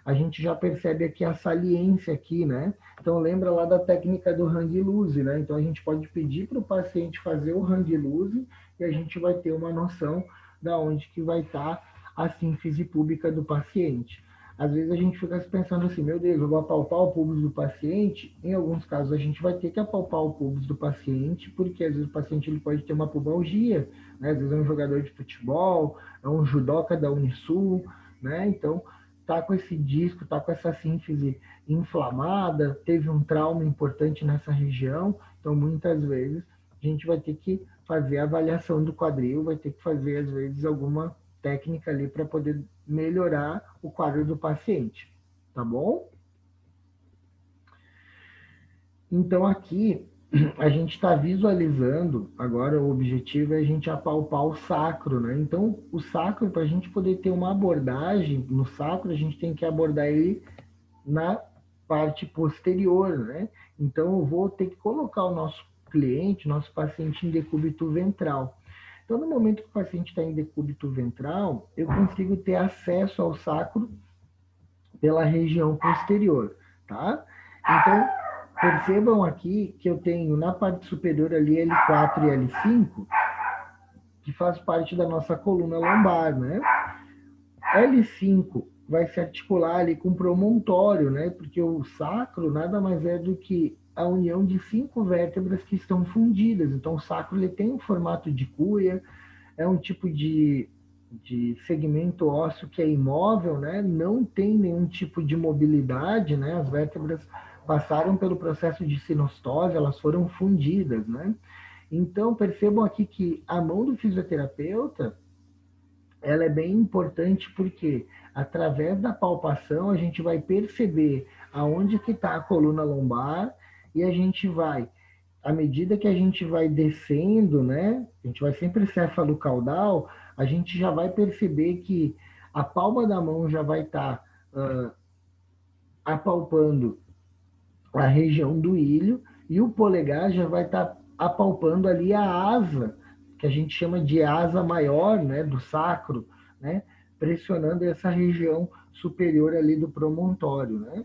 a gente já percebe aqui a saliência aqui, né? Então lembra lá da técnica do hang loose, né? Então a gente pode pedir para o paciente fazer o hang loose e a gente vai ter uma noção da onde que vai estar a sínfise púbica do paciente. Às vezes a gente fica pensando assim, meu Deus, eu vou apalpar o púbis do paciente. Em alguns casos a gente vai ter que apalpar o púbis do paciente, porque às vezes o paciente ele pode ter uma pubalgia, né? Às vezes é um jogador de futebol, é um judoca da Unisul, né? Então tá com esse disco, tá com essa sínfise inflamada, teve um trauma importante nessa região, então muitas vezes a gente vai ter que fazer a avaliação do quadril, vai ter que fazer às vezes alguma técnica ali para poder melhorar o quadro do paciente, tá bom? Então aqui a gente está visualizando, agora o objetivo é a gente apalpar o sacro, né? Então o sacro, para a gente poder ter uma abordagem no sacro, a gente tem que abordar ele na parte posterior, né? Então eu vou ter que colocar o nosso cliente, nosso paciente em decúbito ventral. Então, no momento que o paciente está em decúbito ventral, eu consigo ter acesso ao sacro pela região posterior, tá? Então, Percebam aqui que eu tenho na parte superior ali L4 e L5, que faz parte da nossa coluna lombar, né? L5 vai se articular ali com o promontório, né? Porque o sacro nada mais é do que a união de 5 vértebras que estão fundidas. Então, o sacro ele tem um formato de cuia, é um tipo de segmento ósseo que é imóvel, né? Não tem nenhum tipo de mobilidade, né? As vértebras passaram pelo processo de sinostose, elas foram fundidas, né? Então, percebam aqui que a mão do fisioterapeuta, ela é bem importante porque através da palpação a gente vai perceber aonde que está a coluna lombar e a gente vai, à medida que a gente vai descendo, né, a gente vai sempre céfalo-caudal, a gente já vai perceber que a palma da mão já vai estar apalpando a região do ilho e o polegar já vai estar apalpando ali a asa, que a gente chama de asa maior, né, do sacro, né, pressionando essa região superior ali do promontório, né?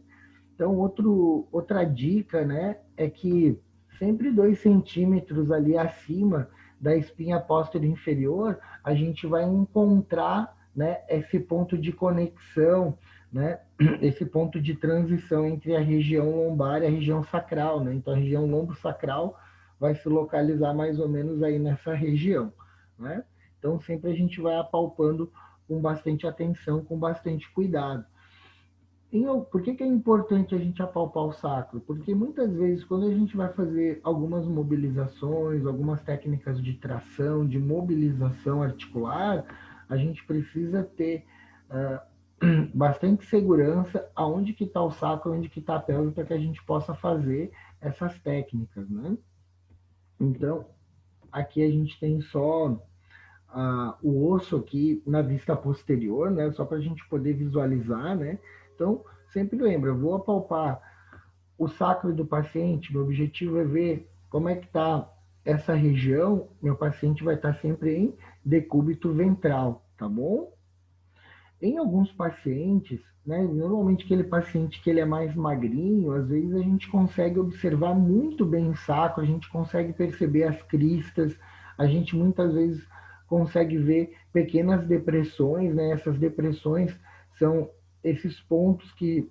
Então, outra dica, né, é que sempre 2 centímetros ali acima da espinha posterior inferior, a gente vai encontrar, né, esse ponto de conexão, né, esse ponto de transição entre a região lombar e a região sacral, né? Então, a região lombo-sacral vai se localizar mais ou menos aí nessa região, né? Então, sempre a gente vai apalpando com bastante atenção, com bastante cuidado. Por que é importante a gente apalpar o sacro? Porque muitas vezes, quando a gente vai fazer algumas mobilizações, algumas técnicas de tração, de mobilização articular, a gente precisa ter bastante segurança aonde que está o sacro, onde que está a pelve, para que a gente possa fazer essas técnicas, né? Então, aqui a gente tem só o osso aqui na vista posterior, né? Só para a gente poder visualizar, né? Então, sempre lembra, eu vou apalpar o sacro do paciente, meu objetivo é ver como é que está essa região, meu paciente vai estar sempre em decúbito ventral, tá bom? Em alguns pacientes, né, normalmente aquele paciente que ele é mais magrinho, às vezes a gente consegue observar muito bem o sacro, a gente consegue perceber as cristas, a gente muitas vezes consegue ver pequenas depressões, né? Essas depressões são esses pontos que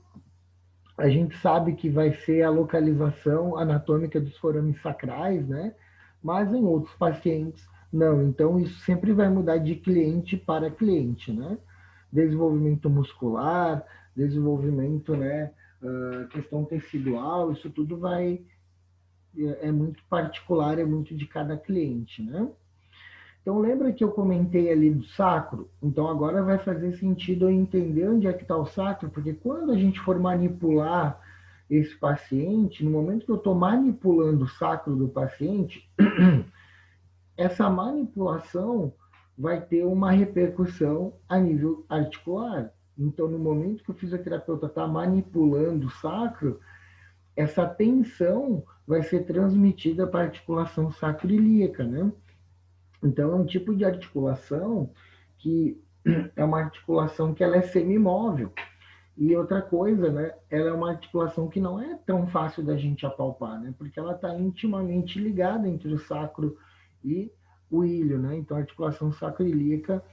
a gente sabe que vai ser a localização anatômica dos forames sacrais, né? Mas em outros pacientes, não. Então, isso sempre vai mudar de cliente para cliente, né? Desenvolvimento muscular, desenvolvimento, né? Questão tecidual, isso tudo é muito particular, é muito de cada cliente, né? Então, lembra que eu comentei ali do sacro? Então, agora vai fazer sentido eu entender onde é que está o sacro, porque quando a gente for manipular esse paciente, no momento que eu estou manipulando o sacro do paciente, essa manipulação vai ter uma repercussão a nível articular. Então, no momento que o fisioterapeuta está manipulando o sacro, essa tensão vai ser transmitida para a articulação sacroiliaca, né? Então, é um tipo de articulação que é uma articulação que ela é semimóvel. E outra coisa, né? Ela é uma articulação que não é tão fácil da gente apalpar, né? Porque ela está intimamente ligada entre o sacro e o ilho, né? Então, a articulação sacroiliaca,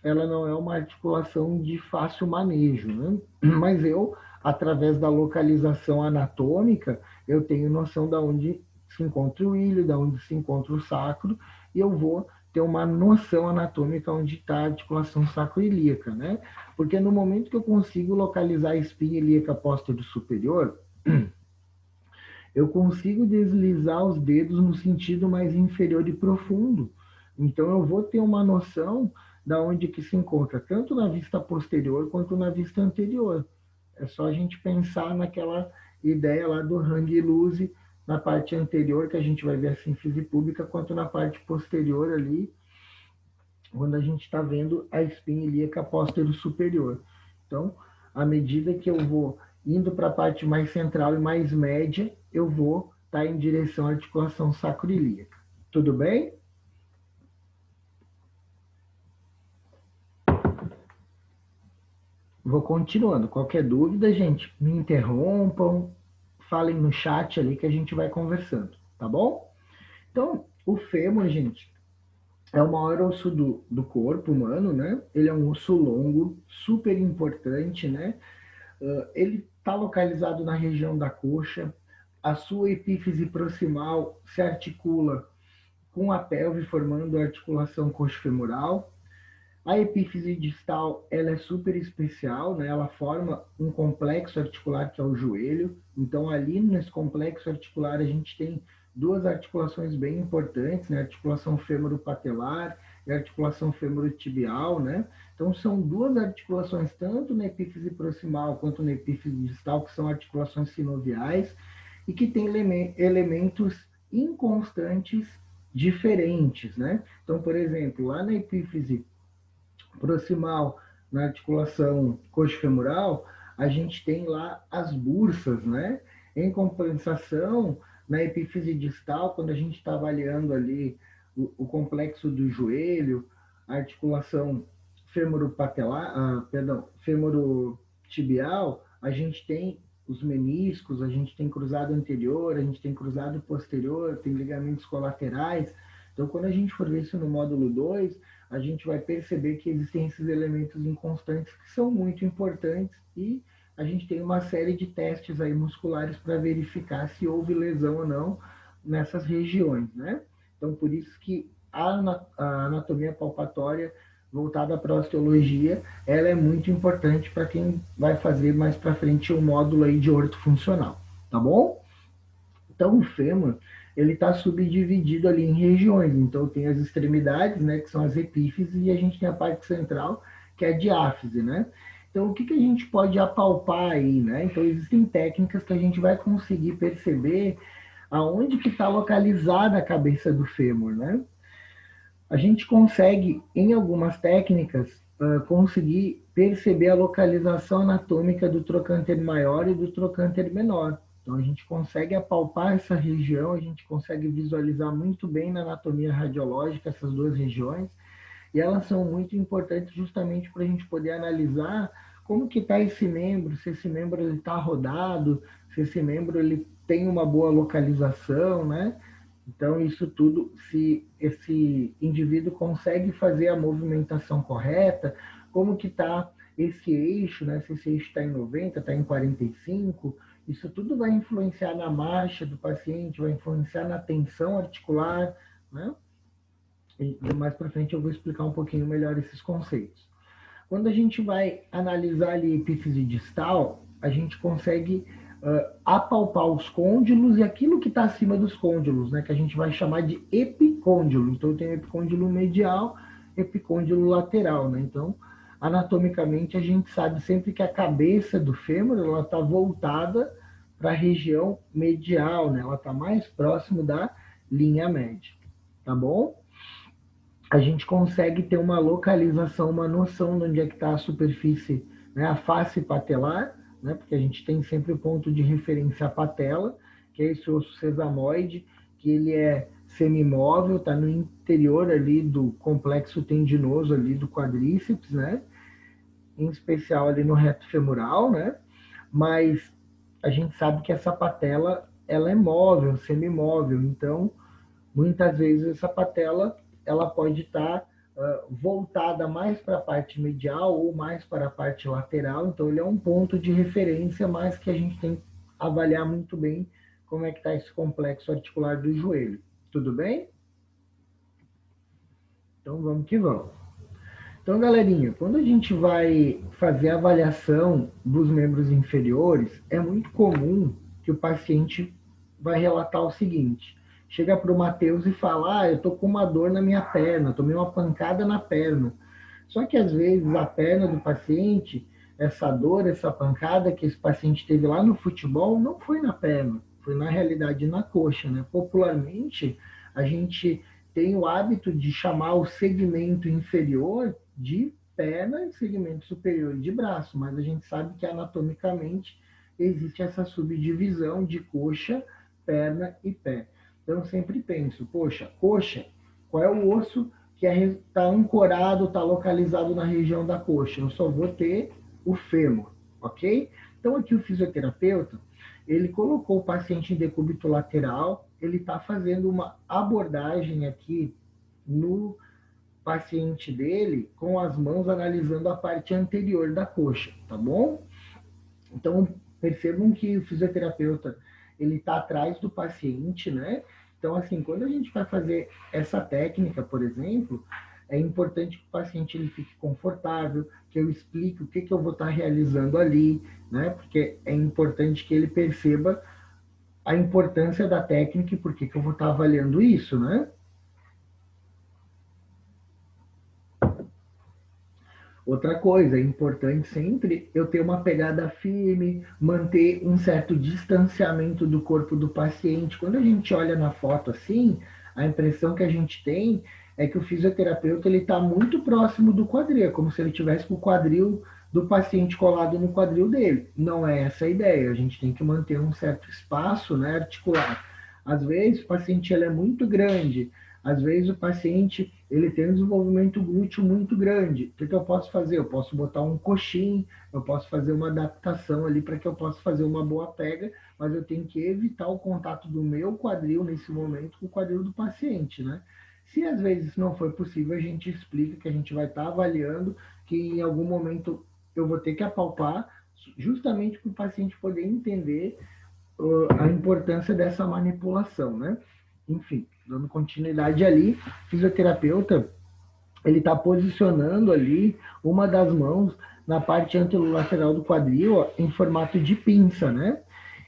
ela não é uma articulação de fácil manejo, né? Mas eu, através da localização anatômica, eu tenho noção de onde se encontra o ilho, de onde se encontra o sacro, e eu vou ter uma noção anatômica onde está a articulação sacroiliaca, né? Porque no momento que eu consigo localizar a espinha ilíaca posterior superior, eu consigo deslizar os dedos no sentido mais inferior e profundo. Então eu vou ter uma noção da onde que se encontra, tanto na vista posterior quanto na vista anterior. É só a gente pensar naquela ideia lá do hang loose na parte anterior, que a gente vai ver a síntese pública, quanto na parte posterior ali, quando a gente está vendo a espinha ilíaca posterior superior. Então, à medida que eu vou indo para a parte mais central e mais média, eu vou estar em direção à articulação sacroiliaca. Tudo bem? Vou continuando. Qualquer dúvida, gente, me interrompam, falem no chat ali que a gente vai conversando, tá bom? Então, o fêmur, gente, é o maior osso do corpo humano, né? Ele é um osso longo, super importante, né? Ele está localizado na região da coxa. A sua epífise proximal se articula com a pelve, formando a articulação coxofemoral. A epífise distal, ela é super especial, né? Ela forma um complexo articular que é o joelho. Então, ali nesse complexo articular, a gente tem duas articulações bem importantes, né? A articulação fêmoro-patelar e a articulação fêmoro-tibial, né? Então, são duas articulações, tanto na epífise proximal quanto na epífise distal, que são articulações sinoviais e que têm elementos inconstantes diferentes, né? Então, por exemplo, lá na epífise proximal, na articulação coxofemoral, a gente tem lá as bursas, né? Em compensação, na epífise distal, quando a gente está avaliando ali o complexo do joelho, a articulação femoro-patelar, femoro-tibial, a gente tem os meniscos, a gente tem cruzado anterior, a gente tem cruzado posterior, tem ligamentos colaterais. Então, quando a gente for ver isso no módulo 2, a gente vai perceber que existem esses elementos inconstantes que são muito importantes e a gente tem uma série de testes aí musculares para verificar se houve lesão ou não nessas regiões, né? Então, por isso que a anatomia palpatória voltada para a osteologia, ela é muito importante para quem vai fazer mais para frente um módulo aí de ortofuncional, tá bom? Então, o fêmur, ele está subdividido ali em regiões. Então, tem as extremidades, né, que são as epífises, e a gente tem a parte central, que é a diáfise, né? Então, o que, que a gente pode apalpar aí, né? Então, existem técnicas que a gente vai conseguir perceber aonde que está localizada a cabeça do fêmur, né? A gente consegue, em algumas técnicas, conseguir perceber a localização anatômica do trocânter maior e do trocânter menor. Então, a gente consegue apalpar essa região, a gente consegue visualizar muito bem na anatomia radiológica essas duas regiões, e elas são muito importantes justamente para a gente poder analisar como que está esse membro, se esse membro está rodado, se esse membro ele tem uma boa localização, né? Então, isso tudo, se esse indivíduo consegue fazer a movimentação correta, como que está esse eixo, né? Se esse eixo está em 90, está em 45, isso tudo vai influenciar na marcha do paciente, vai influenciar na tensão articular, né? E mais para frente eu vou explicar um pouquinho melhor esses conceitos. Quando a gente vai analisar ali a epífise distal, a gente consegue apalpar os côndilos e aquilo que está acima dos côndilos, né, que a gente vai chamar de epicôndilo. Então, tem epicôndilo medial, epicôndilo lateral, né? Então, anatomicamente, a gente sabe sempre que a cabeça do fêmur ela está voltada para a região medial, né? Ela está mais próximo da linha média, tá bom? A gente consegue ter uma localização, uma noção de onde é que está a superfície, né, a face patelar, né, porque a gente tem sempre o ponto de referência a patela, que é esse osso sesamoide, que ele é semimóvel, está no interior ali do complexo tendinoso ali do quadríceps, né, em especial ali no reto femoral, né, mas a gente sabe que essa patela, ela é móvel, semimóvel, então, muitas vezes essa patela ela pode estar voltada mais para a parte medial ou mais para a parte lateral. Então, ele é um ponto de referência, mas que a gente tem que avaliar muito bem como é que está esse complexo articular do joelho. Tudo bem? Então, vamos que vamos. Então, galerinha, quando a gente vai fazer a avaliação dos membros inferiores, é muito comum que o paciente vai relatar o seguinte: chega para o Matheus e fala, eu tô com uma dor na minha perna, tomei uma pancada na perna. Só que às vezes a perna do paciente, essa dor, essa pancada que esse paciente teve lá no futebol, não foi na perna, foi na realidade na coxa, né? Popularmente, a gente tem o hábito de chamar o segmento inferior de perna e segmento superior de braço, mas a gente sabe que anatomicamente existe essa subdivisão de coxa, perna e pé. Então, eu sempre penso, poxa, coxa, qual é o osso que está ancorado, está localizado na região da coxa? Eu só vou ter o fêmur, ok? Então, aqui o fisioterapeuta, Ele colocou o paciente em decúbito lateral, ele está fazendo uma abordagem aqui no paciente dele com as mãos analisando a parte anterior da coxa, tá bom? Então, percebam que o fisioterapeuta, ele está atrás do paciente, né? Então, assim, quando a gente vai fazer essa técnica, por exemplo, é importante que o paciente ele fique confortável, que eu explique o que eu vou estar realizando ali, né? Porque é importante que ele perceba a importância da técnica e por que eu vou estar avaliando isso, né? Outra coisa, é importante sempre eu ter uma pegada firme, manter um certo distanciamento do corpo do paciente. Quando a gente olha na foto assim, a impressão que a gente tem é que o fisioterapeuta ele está muito próximo do quadril, como se ele tivesse com o quadril do paciente colado no quadril dele. Não é essa a ideia, a gente tem que manter um certo espaço, né, articular. Às vezes o paciente ele é muito grande, às vezes o paciente ele tem um desenvolvimento glúteo muito grande. O que eu posso fazer? Eu posso botar um coxim, eu posso fazer uma adaptação ali para que eu possa fazer uma boa pega, mas eu tenho que evitar o contato do meu quadril nesse momento com o quadril do paciente, né? Se às vezes não for possível, a gente explica que a gente vai estar avaliando, que em algum momento eu vou ter que apalpar, justamente para o paciente poder entender a importância dessa manipulação, né? Enfim, dando continuidade ali, o fisioterapeuta, ele está posicionando ali uma das mãos na parte anterolateral do quadril, ó, em formato de pinça, né?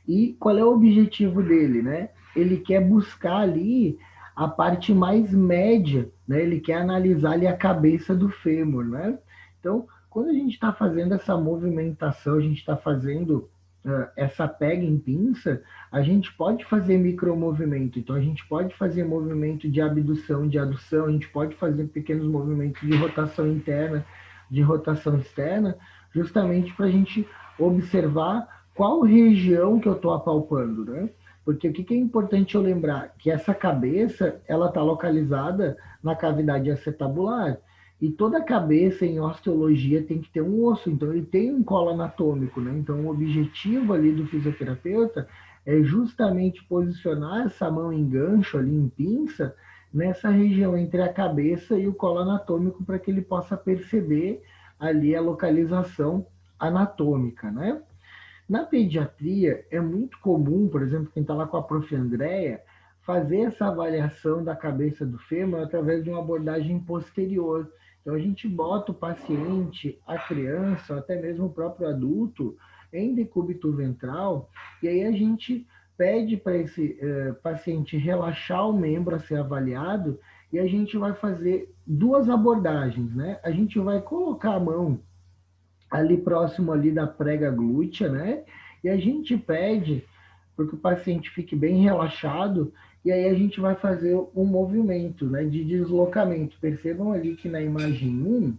E qual é o objetivo dele, né? Ele quer buscar ali a parte mais média, né? Ele quer analisar ali a cabeça do fêmur, né? Então, quando a gente está fazendo essa movimentação, a gente está fazendo essa pega em pinça, a gente pode fazer micromovimento. Então, a gente pode fazer movimento de abdução, de adução, a gente pode fazer pequenos movimentos de rotação interna, de rotação externa, justamente para a gente observar qual região que eu estou apalpando, né? Porque o que é importante eu lembrar? Que essa cabeça, ela está localizada na cavidade acetabular. E toda a cabeça em osteologia tem que ter um osso, então ele tem um colo anatômico, né? Então o objetivo ali do fisioterapeuta é justamente posicionar essa mão em gancho ali em pinça nessa região entre a cabeça e o colo anatômico para que ele possa perceber ali a localização anatômica, né? Na pediatria, é muito comum, por exemplo, quem está lá com a prof. Andréia, fazer essa avaliação da cabeça do fêmur através de uma abordagem posterior. Então, a gente bota o paciente, a criança, até mesmo o próprio adulto, em decúbito ventral, e aí a gente pede para esse paciente relaxar o membro a ser avaliado, e a gente vai fazer duas abordagens, né? A gente vai colocar a mão ali próximo ali da prega glútea, né? E a gente pede para que o paciente fique bem relaxado e aí a gente vai fazer um movimento, né, de deslocamento. Percebam ali que na imagem 1,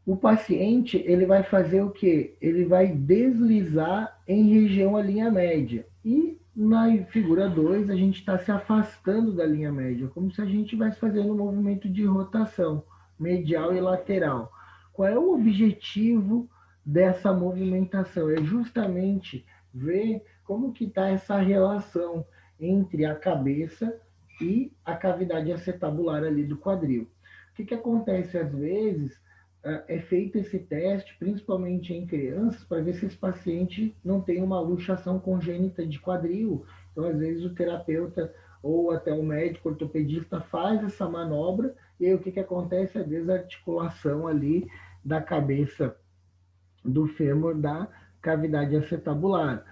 o paciente ele vai fazer o quê? Ele vai deslizar em região à linha média. E na figura 2, a gente está se afastando da linha média, como se a gente estivesse fazendo um movimento de rotação medial e lateral. Qual é o objetivo dessa movimentação? É justamente ver como que está essa relação entre a cabeça e a cavidade acetabular ali do quadril. O que acontece às vezes? É feito esse teste, principalmente em crianças, para ver se esse paciente não tem uma luxação congênita de quadril. Então, às vezes, o terapeuta ou até o médico ortopedista faz essa manobra e aí o que acontece? A desarticulação ali da cabeça do fêmur da cavidade acetabular.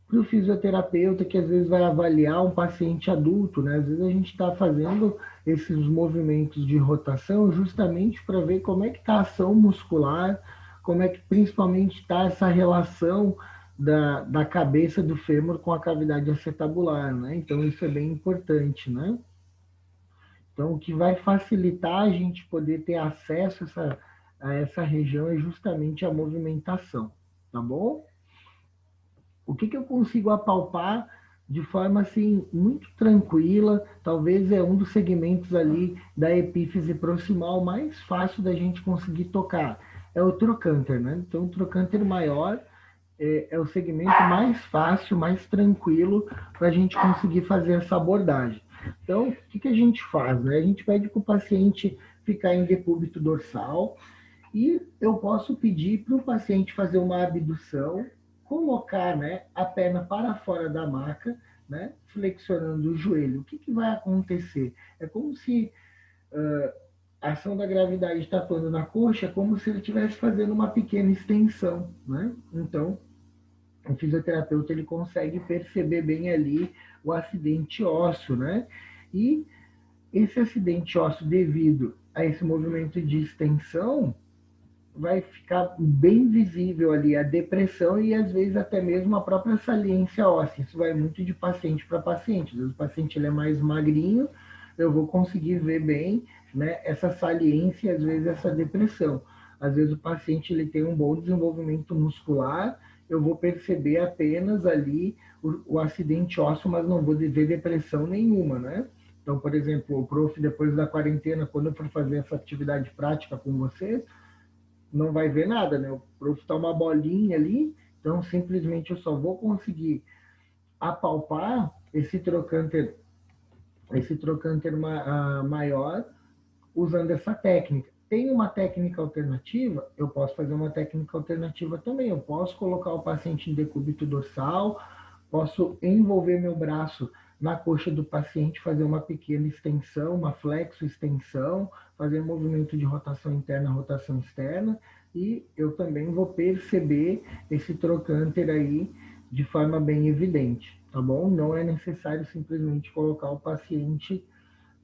Para o fisioterapeuta que às vezes vai avaliar um paciente adulto, né? Às vezes a gente está fazendo esses movimentos de rotação justamente para ver como é que está a ação muscular, como é que principalmente está essa relação da cabeça do fêmur com a cavidade acetabular, né? Então isso é bem importante, né? Então o que vai facilitar a gente poder ter acesso a essa região é justamente a movimentação, tá bom? O que eu consigo apalpar de forma assim muito tranquila, talvez é um dos segmentos ali da epífise proximal mais fácil da gente conseguir tocar, é o trocânter, né? Então o trocânter maior, é o segmento mais fácil, mais tranquilo para a gente conseguir fazer essa abordagem. Então, o que a gente faz? Né? A gente pede para o paciente ficar em decúbito dorsal e eu posso pedir para o paciente fazer uma abdução, colocar, né, a perna para fora da maca, né, flexionando o joelho. O que vai acontecer? É como se a ação da gravidade está atuando na coxa, como se ele estivesse fazendo uma pequena extensão. Né? Então, o fisioterapeuta ele consegue perceber bem ali o acidente ósseo, né? E esse acidente ósseo, devido a esse movimento de extensão, vai ficar bem visível ali a depressão e às vezes até mesmo a própria saliência óssea. Isso vai muito de paciente para paciente. Às vezes o paciente ele é mais magrinho, eu vou conseguir ver bem, né, essa saliência e às vezes essa depressão. Às vezes o paciente ele tem um bom desenvolvimento muscular, eu vou perceber apenas ali o acidente ósseo, mas não vou ver depressão nenhuma, né? Então, por exemplo, o prof, depois da quarentena, quando eu for fazer essa atividade prática com vocês, não vai ver nada, né? O prof está uma bolinha ali, então simplesmente eu só vou conseguir apalpar esse trocânter maior usando essa técnica. Tem uma técnica alternativa? Eu posso fazer uma técnica alternativa também. Eu posso colocar o paciente em decúbito dorsal, posso envolver meu braço na coxa do paciente, fazer uma pequena extensão, uma flexo-extensão, fazer um movimento de rotação interna, rotação externa, e eu também vou perceber esse trocânter aí de forma bem evidente, tá bom? Não é necessário simplesmente colocar o paciente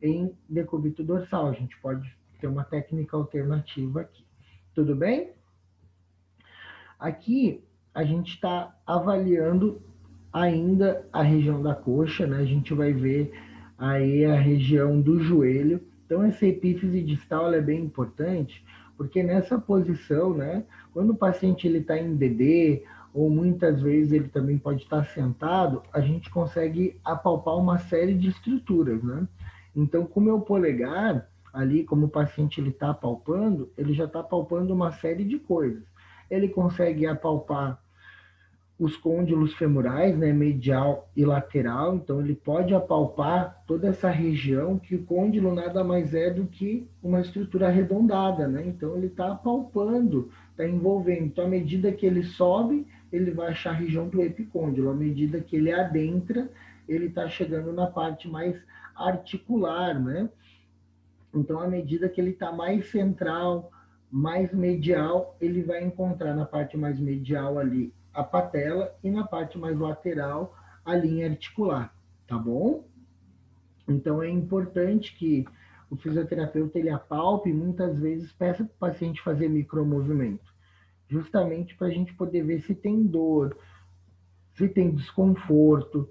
em decúbito dorsal, a gente pode ter uma técnica alternativa aqui. Tudo bem? Aqui a gente está avaliando ainda a região da coxa, né? A gente vai ver aí a região do joelho. Então essa epífise distal é bem importante, porque nessa posição, né? Quando o paciente ele está em DD, ou muitas vezes ele também pode estar sentado, a gente consegue apalpar uma série de estruturas, né? Então, com o meu polegar, ali, como o paciente ele está apalpando, ele já está apalpando uma série de coisas. Ele consegue apalpar os côndilos femorais, né, medial e lateral, então ele pode apalpar toda essa região, que o côndilo nada mais é do que uma estrutura arredondada, né? Então ele está apalpando, está envolvendo. Então, à medida que ele sobe, ele vai achar a região do epicôndilo. À medida que ele adentra, ele está chegando na parte mais articular, né? Então, à medida que ele está mais central, mais medial, ele vai encontrar na parte mais medial ali a patela e na parte mais lateral a linha articular, tá bom? Então, é importante que o fisioterapeuta ele apalpe e muitas vezes peça para o paciente fazer micromovimento, justamente para a gente poder ver se tem dor, se tem desconforto,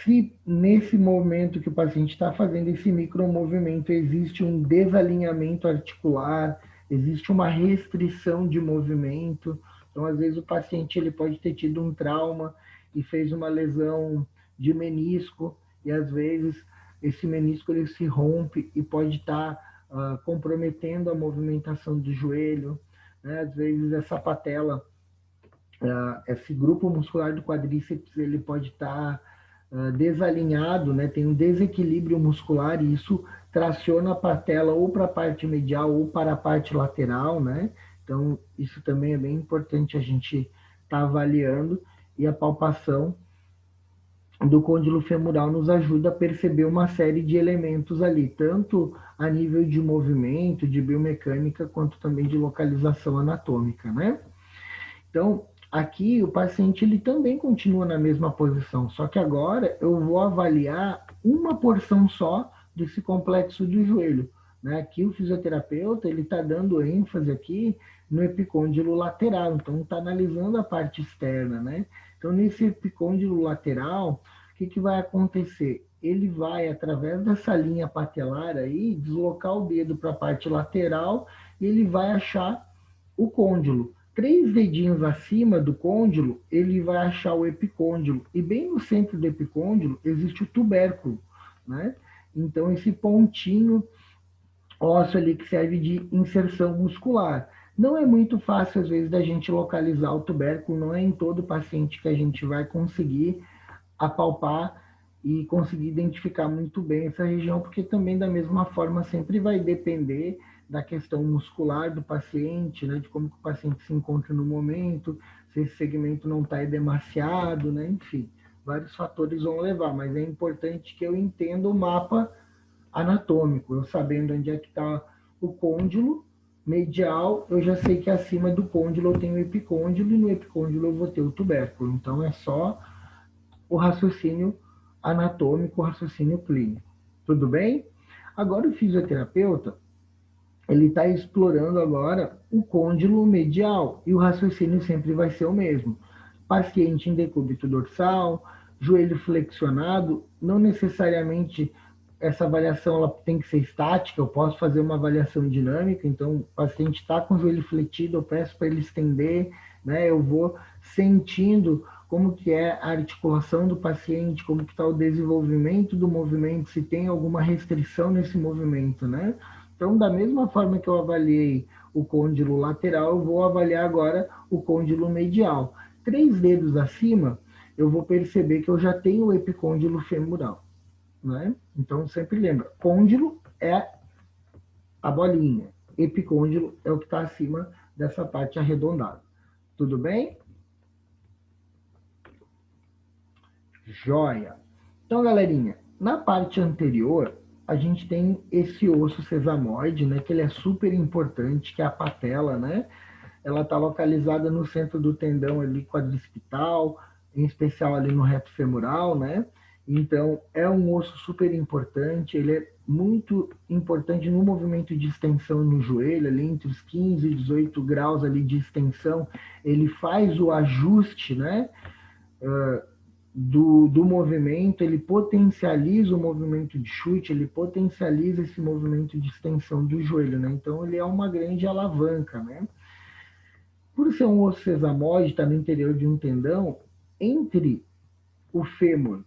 se nesse momento que o paciente está fazendo esse micromovimento existe um desalinhamento articular, existe uma restrição de movimento. Então, às vezes, o paciente ele pode ter tido um trauma e fez uma lesão de menisco, e às vezes esse menisco ele se rompe e pode estar comprometendo a movimentação do joelho. Né? Às vezes, essa patela, esse grupo muscular do quadríceps, ele pode estar desalinhado, né? Tem um desequilíbrio muscular e isso traciona a patela ou para a parte medial ou para a parte lateral, né? Então, isso também é bem importante a gente estar avaliando, e a palpação do côndilo femoral nos ajuda a perceber uma série de elementos ali, tanto a nível de movimento, de biomecânica, quanto também de localização anatômica, né? Então, aqui o paciente ele também continua na mesma posição, só que agora eu vou avaliar uma porção só desse complexo do joelho. Né? Aqui o fisioterapeuta ele está dando ênfase aqui no epicôndilo lateral, então está analisando a parte externa. Né? Então, nesse epicôndilo lateral, o que vai acontecer? Ele vai, através dessa linha patelar aí, deslocar o dedo para a parte lateral e ele vai achar o côndilo. 3 dedinhos acima do côndilo, ele vai achar o epicôndilo. E bem no centro do epicôndilo existe o tubérculo, né? Então, esse pontinho ósseo ali que serve de inserção muscular. Não é muito fácil, às vezes, da gente localizar o tubérculo, não é em todo paciente que a gente vai conseguir apalpar e conseguir identificar muito bem essa região, porque também, da mesma forma, sempre vai depender da questão muscular do paciente, né, de como o paciente se encontra no momento, se esse segmento não está demasiado, né, enfim, vários fatores vão levar, mas é importante que eu entenda o mapa anatômico, eu sabendo onde é que está o côndilo medial, eu já sei que acima do côndilo eu tenho o epicôndilo e no epicôndilo eu vou ter o tubérculo. Então é só o raciocínio anatômico, o raciocínio clínico. Tudo bem? Agora o fisioterapeuta, ele está explorando agora o côndilo medial e o raciocínio sempre vai ser o mesmo. Paciente em decúbito dorsal, joelho flexionado, não necessariamente essa avaliação ela tem que ser estática, eu posso fazer uma avaliação dinâmica, então o paciente está com o joelho fletido, eu peço para ele estender, né? Eu vou sentindo como que é a articulação do paciente, como que está o desenvolvimento do movimento, se tem alguma restrição nesse movimento, né? Então, da mesma forma que eu avaliei o côndilo lateral, eu vou avaliar agora o côndilo medial. 3 dedos acima, eu vou perceber que eu já tenho o epicôndilo femoral, né? Então, sempre lembra, côndilo é a bolinha, epicôndilo é o que está acima dessa parte arredondada. Tudo bem? Joia! Então, galerinha, na parte anterior, a gente tem esse osso sesamoide, né, que ele é super importante, que é a patela, né? Ela está localizada no centro do tendão ali quadricipital, em especial ali no reto femoral, né? Então, é um osso super importante, ele é muito importante no movimento de extensão no joelho, ali entre os 15 e 18 graus ali de extensão, ele faz o ajuste, né? Do movimento, ele potencializa o movimento de chute, ele potencializa esse movimento de extensão do joelho, né? Então, ele é uma grande alavanca, né? Por ser um osso sesamoide, está no interior de um tendão, entre o fêmur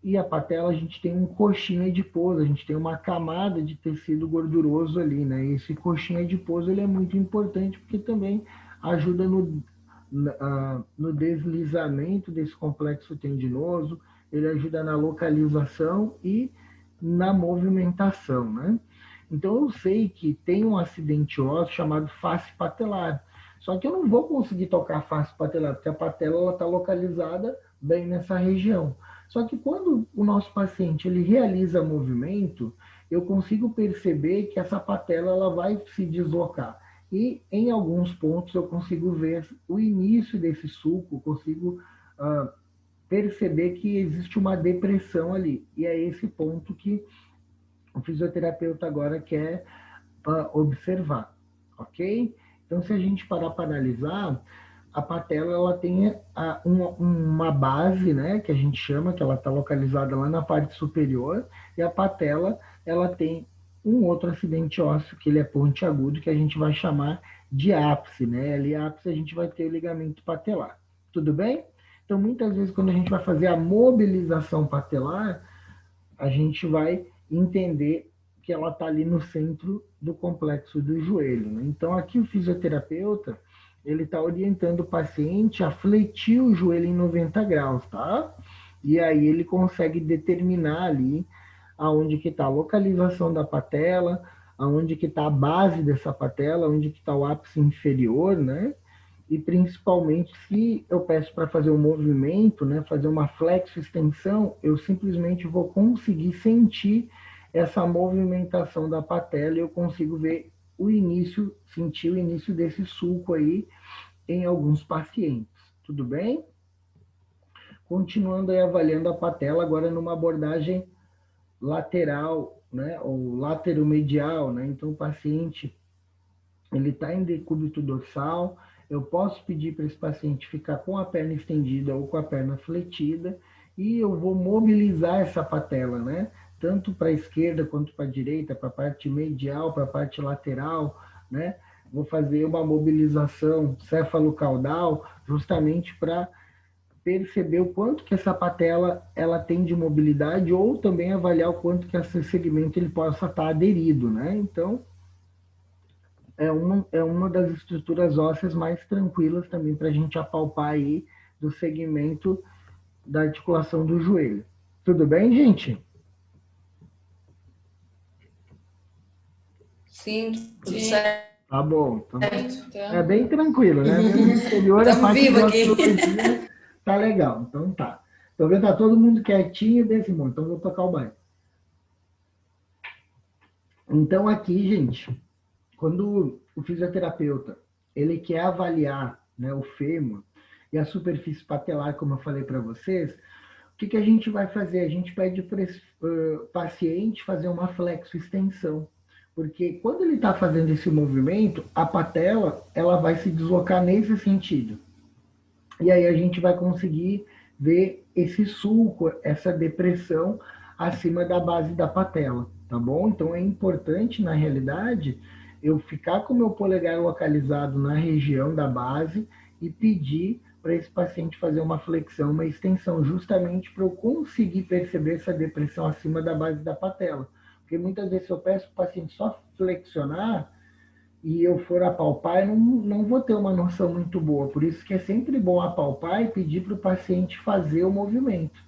e a patela, a gente tem um coxinha adiposo, a gente tem uma camada de tecido gorduroso ali, né? E esse coxinha adiposo ele é muito importante porque também ajuda no deslizamento desse complexo tendinoso, ele ajuda na localização e na movimentação, né? Então eu sei que tem um acidente ósseo chamado face patelar. Só que eu não vou conseguir tocar a face patelar, porque a patela está localizada bem nessa região. Só que quando o nosso paciente ele realiza movimento, eu consigo perceber que essa patela ela vai se deslocar. E em alguns pontos eu consigo ver o início desse sulco, consigo perceber que existe uma depressão ali. E é esse ponto que o fisioterapeuta agora quer observar, ok? Então, se a gente parar para analisar, a patela ela tem uma base, né, que a gente chama, que ela está localizada lá na parte superior, e a patela ela tem um outro acidente ósseo, que ele é pontiagudo, que a gente vai chamar de ápice, né? Ali ápice a gente vai ter o ligamento patelar. Tudo bem? Então, muitas vezes, quando a gente vai fazer a mobilização patelar, a gente vai entender que ela está ali no centro do complexo do joelho, né? Então, aqui o fisioterapeuta, ele está orientando o paciente a fletir o joelho em 90 graus, tá? E aí ele consegue determinar ali aonde que está a localização da patela, aonde que está a base dessa patela, onde que está o ápice inferior, né? E principalmente se eu peço para fazer um movimento, né, fazer uma flexo-extensão, eu simplesmente vou conseguir sentir essa movimentação da patela e eu consigo ver o início, sentir o início desse sulco aí em alguns pacientes. Tudo bem? Continuando aí avaliando a patela agora numa abordagem lateral, né, ou lateromedial, né? Então o paciente ele está em decúbito dorsal, eu posso pedir para esse paciente ficar com a perna estendida ou com a perna fletida e eu vou mobilizar essa patela, né? Tanto para a esquerda quanto para a direita, para a parte medial, para a parte lateral, né? Vou fazer uma mobilização céfalo-caudal justamente para perceber o quanto que essa patela ela tem de mobilidade ou também avaliar o quanto que esse segmento ele possa estar aderido, né? Então, é uma das estruturas ósseas mais tranquilas também para a gente apalpar aí do segmento da articulação do joelho. Tudo bem, gente? Sim, tudo Sim. certo. Tá bom. Então, Então, é bem tranquilo, né? Mesmo no interior, a Tamo parte vivo de aqui. osteologia tá legal. Então tá. Tô vendo tá todo mundo quietinho desse mundo. Então vou tocar o baile. Então aqui, gente, quando o fisioterapeuta ele quer avaliar, né, o fêmur e a superfície patelar, como eu falei para vocês, o que a gente vai fazer? A gente pede para esse paciente fazer uma flexo-extensão. Porque quando ele está fazendo esse movimento, a patela ela vai se deslocar nesse sentido. E aí a gente vai conseguir ver esse sulco, essa depressão acima da base da patela, tá bom? Então é importante, na realidade, eu ficar com o meu polegar localizado na região da base e pedir para esse paciente fazer uma flexão, uma extensão, justamente para eu conseguir perceber essa depressão acima da base da patela. Porque muitas vezes eu peço para o paciente só flexionar, e eu for apalpar, eu não vou ter uma noção muito boa. Por isso que é sempre bom apalpar e pedir para o paciente fazer o movimento.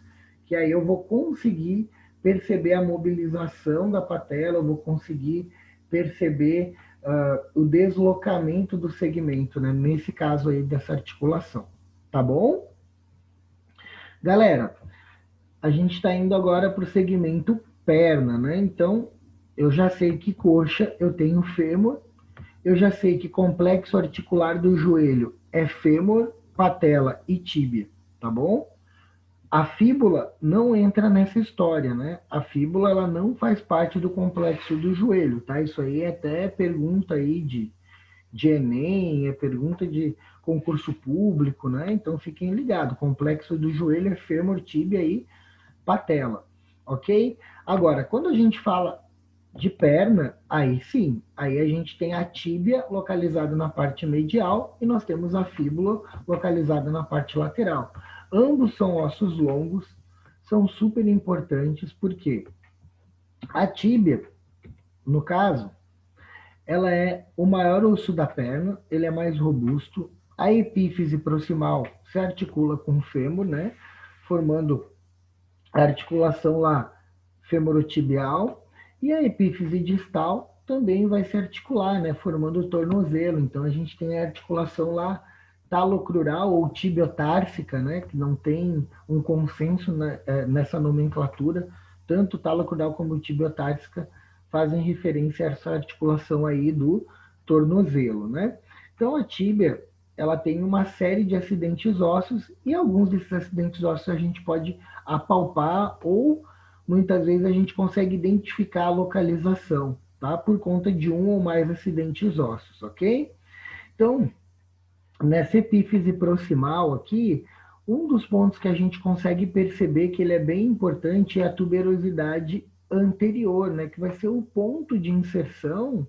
Que aí eu vou conseguir perceber a mobilização da patela, eu vou conseguir perceber o deslocamento do segmento, né? Nesse caso aí dessa articulação. Tá bom? Galera, a gente está indo agora para o segmento perna, né? Então, eu já sei que coxa eu tenho fêmur, eu já sei que complexo articular do joelho é fêmur, patela e tíbia, tá bom? A fíbula não entra nessa história, né? A fíbula ela não faz parte do complexo do joelho, tá? Isso aí é até pergunta aí de Enem, é pergunta de concurso público, né? Então fiquem ligados, complexo do joelho é fêmur, tíbia e patela, ok? Agora, quando a gente fala de perna, aí sim, aí a gente tem a tíbia localizada na parte medial e nós temos a fíbula localizada na parte lateral. Ambos são ossos longos, são super importantes porque a tíbia, no caso, ela é o maior osso da perna, ele é mais robusto. A epífise proximal se articula com o fêmur, né? Formando a articulação lá femorotibial, e a epífise distal também vai se articular, né, formando o tornozelo. Então a gente tem a articulação lá talocrural ou tibiotársica, né, que não tem um consenso nessa nomenclatura. Tanto talocrural como tibiotársica fazem referência a essa articulação aí do tornozelo, né? Então a tíbia ela tem uma série de acidentes ósseos e alguns desses acidentes ósseos a gente pode apalpar ou muitas vezes a gente consegue identificar a localização, tá? Por conta de um ou mais acidentes ósseos, ok? Então, nessa epífise proximal aqui, um dos pontos que a gente consegue perceber que ele é bem importante é a tuberosidade anterior, né? Que vai ser o ponto de inserção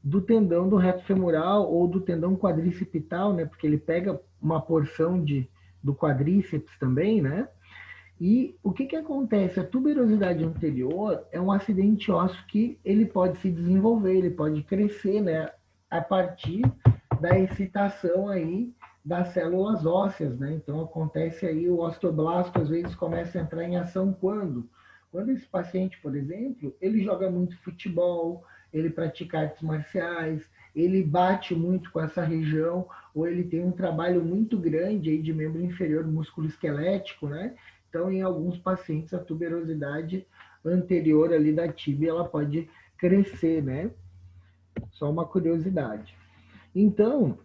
do tendão do reto femoral ou do tendão quadricipital, né? Porque ele pega uma porção do quadríceps também, né? E o que acontece? A tuberosidade anterior é um acidente ósseo que ele pode se desenvolver, ele pode crescer, né? A partir da excitação aí das células ósseas, né? Então acontece aí o osteoblasto às vezes começa a entrar em ação quando? Quando esse paciente, por exemplo, ele joga muito futebol, ele pratica artes marciais, ele bate muito com essa região, ou ele tem um trabalho muito grande aí de membro inferior músculo-esquelético, né? Então, em alguns pacientes, a tuberosidade anterior ali da tíbia, ela pode crescer, né? Só uma curiosidade. Então,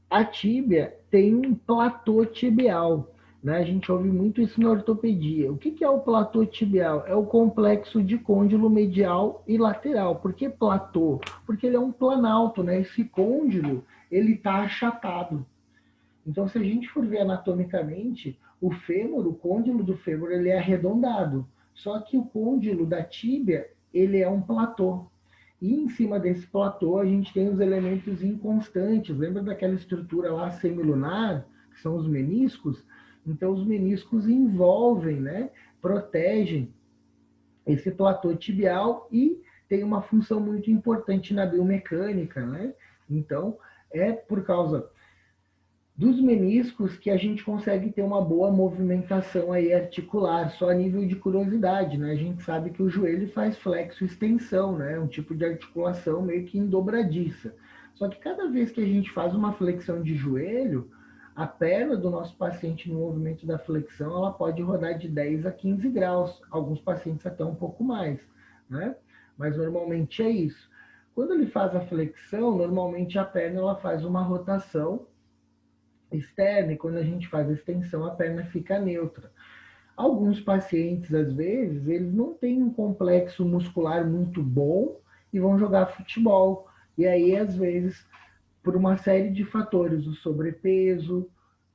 a tíbia tem um platô tibial, né? A gente ouve muito isso na ortopedia. O que é o platô tibial? É o complexo de côndilo medial e lateral. Por que platô? Porque ele é um planalto, né? Esse côndilo, ele está achatado. Então, se a gente for ver anatomicamente, o fêmur, o côndilo do fêmur, ele é arredondado. Só que o côndilo da tíbia, ele é um platô. E em cima desse platô, a gente tem os elementos inconstantes. Lembra daquela estrutura lá semilunar, que são os meniscos? Então, os meniscos envolvem, né? Protegem esse platô tibial e tem uma função muito importante na biomecânica, né? Então, é por causa dos meniscos que a gente consegue ter uma boa movimentação aí articular, só a nível de curiosidade, né? A gente sabe que o joelho faz flexo-extensão, né? Um tipo de articulação meio que em dobradiça. Só que cada vez que a gente faz uma flexão de joelho, a perna do nosso paciente no movimento da flexão, ela pode rodar de 10 a 15 graus, alguns pacientes até um pouco mais, né? Mas normalmente é isso. Quando ele faz a flexão, normalmente a perna ela faz uma rotação externa e quando a gente faz a extensão, a perna fica neutra. Alguns pacientes, às vezes, eles não têm um complexo muscular muito bom e vão jogar futebol. E aí, às vezes, por uma série de fatores, o sobrepeso,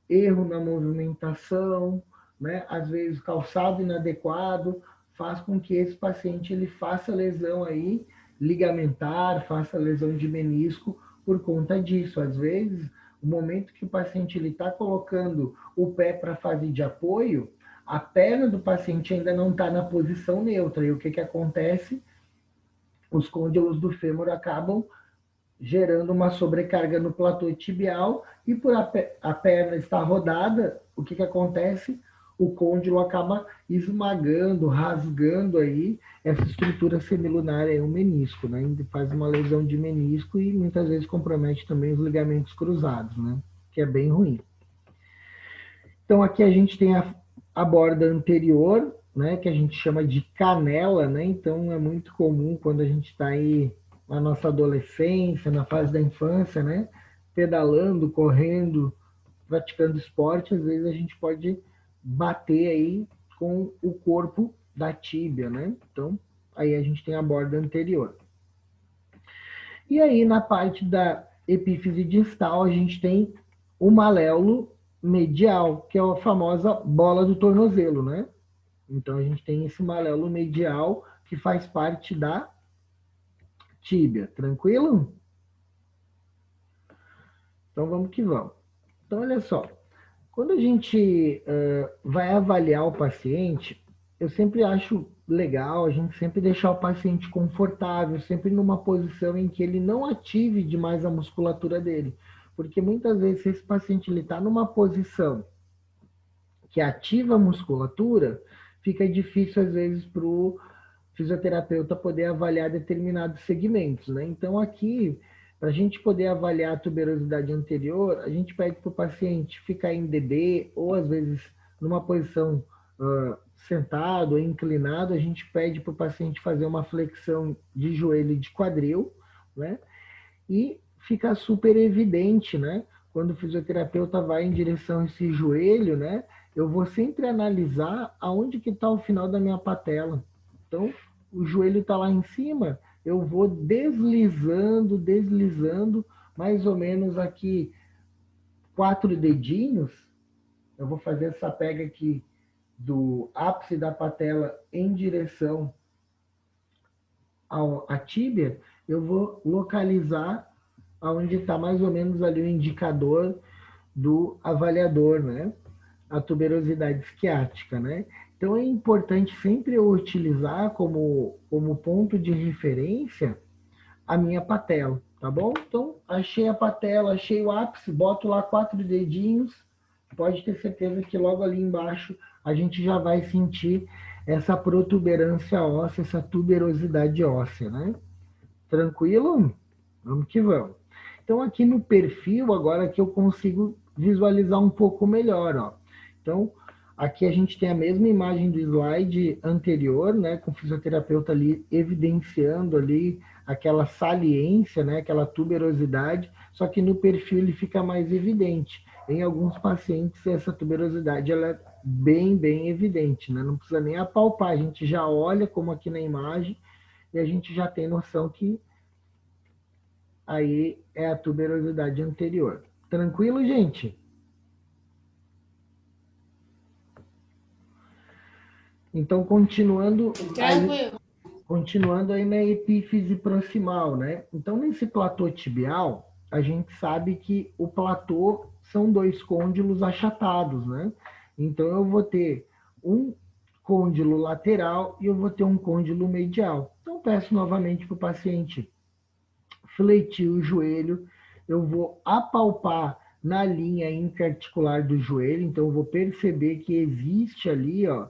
erro na movimentação, né? Às vezes calçado inadequado, faz com que esse paciente ele faça lesão aí ligamentar, faça lesão de menisco por conta disso. Às vezes, o momento que o paciente ele está colocando o pé para a fase de apoio, a perna do paciente ainda não está na posição neutra. E o que, que acontece? Os côndilos do fêmur acabam gerando uma sobrecarga no platô tibial e por a perna estar rodada, o que, que acontece? O côndilo acaba esmagando, rasgando aí essa estrutura semilunar, o menisco, né? Faz uma lesão de menisco e muitas vezes compromete também os ligamentos cruzados, né? Que é bem ruim. Então aqui a gente tem a borda anterior, né? Que a gente chama de canela, né? Então é muito comum quando a gente está aí na nossa adolescência, na fase da infância, né? Pedalando, correndo, praticando esporte, às vezes a gente pode bater aí com o corpo da tíbia, né? Então, aí a gente tem a borda anterior. E aí, na parte da epífise distal, a gente tem o maléolo medial, que é a famosa bola do tornozelo, né? Então, a gente tem esse maléolo medial que faz parte da tíbia. Tranquilo? Então, vamos que vamos. Então, olha só. Quando a gente vai avaliar o paciente, eu sempre acho legal a gente sempre deixar o paciente confortável, sempre numa posição em que ele não ative demais a musculatura dele. Porque muitas vezes, se esse paciente está numa posição que ativa a musculatura, fica difícil, às vezes, para o fisioterapeuta poder avaliar determinados segmentos, né? Então, aqui, para a gente poder avaliar a tuberosidade anterior, a gente pede para o paciente ficar em DD, ou às vezes numa posição sentado ou inclinado, a gente pede para o paciente fazer uma flexão de joelho e de quadril, né? E fica super evidente, né? Quando o fisioterapeuta vai em direção a esse joelho, né? Eu vou sempre analisar aonde que está o final da minha patela. Então, o joelho está lá em cima, eu vou deslizando, deslizando, mais ou menos aqui 4 dedinhos. Eu vou fazer essa pega aqui do ápice da patela em direção à tíbia. Eu vou localizar aonde está mais ou menos ali o indicador do avaliador, né? A tuberosidade isquiática, né? Então é importante sempre eu utilizar como ponto de referência a minha patela, tá bom? Então achei a patela, achei o ápice, boto lá 4 dedinhos, pode ter certeza que logo ali embaixo a gente já vai sentir essa protuberância óssea, essa tuberosidade óssea, né? Tranquilo? Vamos que vamos. Então aqui no perfil, agora que eu consigo visualizar um pouco melhor, ó. Então, aqui a gente tem a mesma imagem do slide anterior, né, com o fisioterapeuta ali evidenciando ali aquela saliência, né, aquela tuberosidade, só que no perfil ele fica mais evidente. Em alguns pacientes essa tuberosidade ela é bem, bem evidente, né? Não precisa nem apalpar, a gente já olha como aqui na imagem e a gente já tem noção que aí é a tuberosidade anterior. Tranquilo, gente? Então, continuando aí na epífise proximal, né? Então, nesse platô tibial, a gente sabe que o platô são 2 côndilos achatados, né? Então, eu vou ter um côndilo lateral e eu vou ter um côndilo medial. Então, peço novamente para o paciente fletir o joelho, eu vou apalpar na linha interarticular do joelho, então eu vou perceber que existe ali, ó,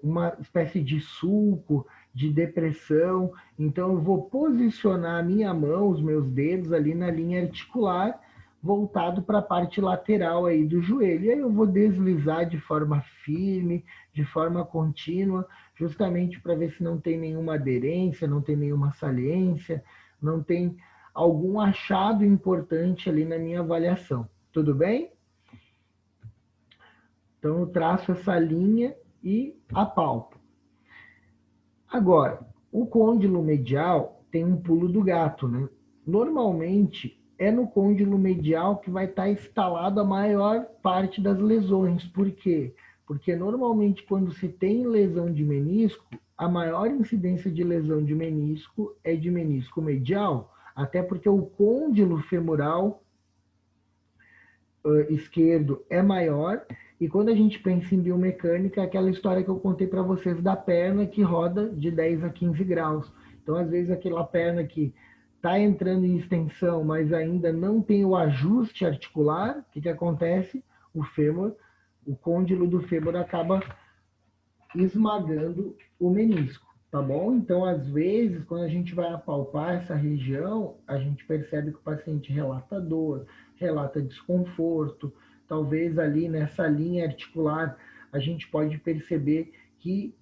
uma espécie de sulco, de depressão, então eu vou posicionar a minha mão, os meus dedos ali na linha articular, voltado para a parte lateral aí do joelho. E aí eu vou deslizar de forma firme, de forma contínua, justamente para ver se não tem nenhuma aderência, não tem nenhuma saliência, não tem algum achado importante ali na minha avaliação. Tudo bem? Então eu traço essa linha e apalpo. Agora, o côndilo medial tem um pulo do gato, né? Normalmente é no côndilo medial que vai estar instalado a maior parte das lesões. Por quê? Porque normalmente quando se tem lesão de menisco, a maior incidência de lesão de menisco é de menisco medial, até porque o côndilo femoral esquerdo é maior. E quando a gente pensa em biomecânica, é aquela história que eu contei para vocês da perna que roda de 10 a 15 graus. Então, às vezes, aquela perna que está entrando em extensão, mas ainda não tem o ajuste articular, o que, que acontece? O fêmur, o côndilo do fêmur acaba esmagando o menisco, tá bom? Então, às vezes, quando a gente vai apalpar essa região, a gente percebe que o paciente relata dor, relata desconforto, talvez ali nessa linha articular a gente pode perceber que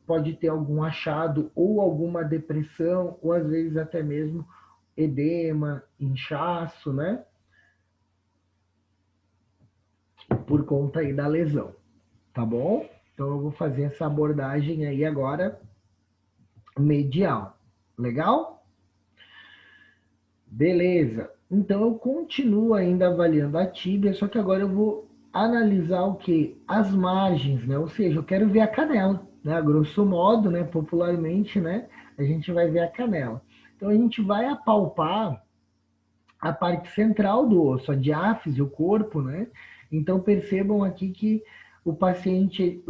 pode ter algum achado ou alguma depressão, ou às vezes até mesmo edema, inchaço, né? Por conta aí da lesão, tá bom? Então eu vou fazer essa abordagem aí agora medial. Legal? Beleza. Então eu continuo ainda avaliando a tíbia, só que agora eu vou analisar o que? As margens, né? Ou seja, eu quero ver a canela, né? A grosso modo, né? Popularmente, né? A gente vai ver a canela. Então a gente vai apalpar a parte central do osso, a diáfise, o corpo, né? Então percebam aqui que o paciente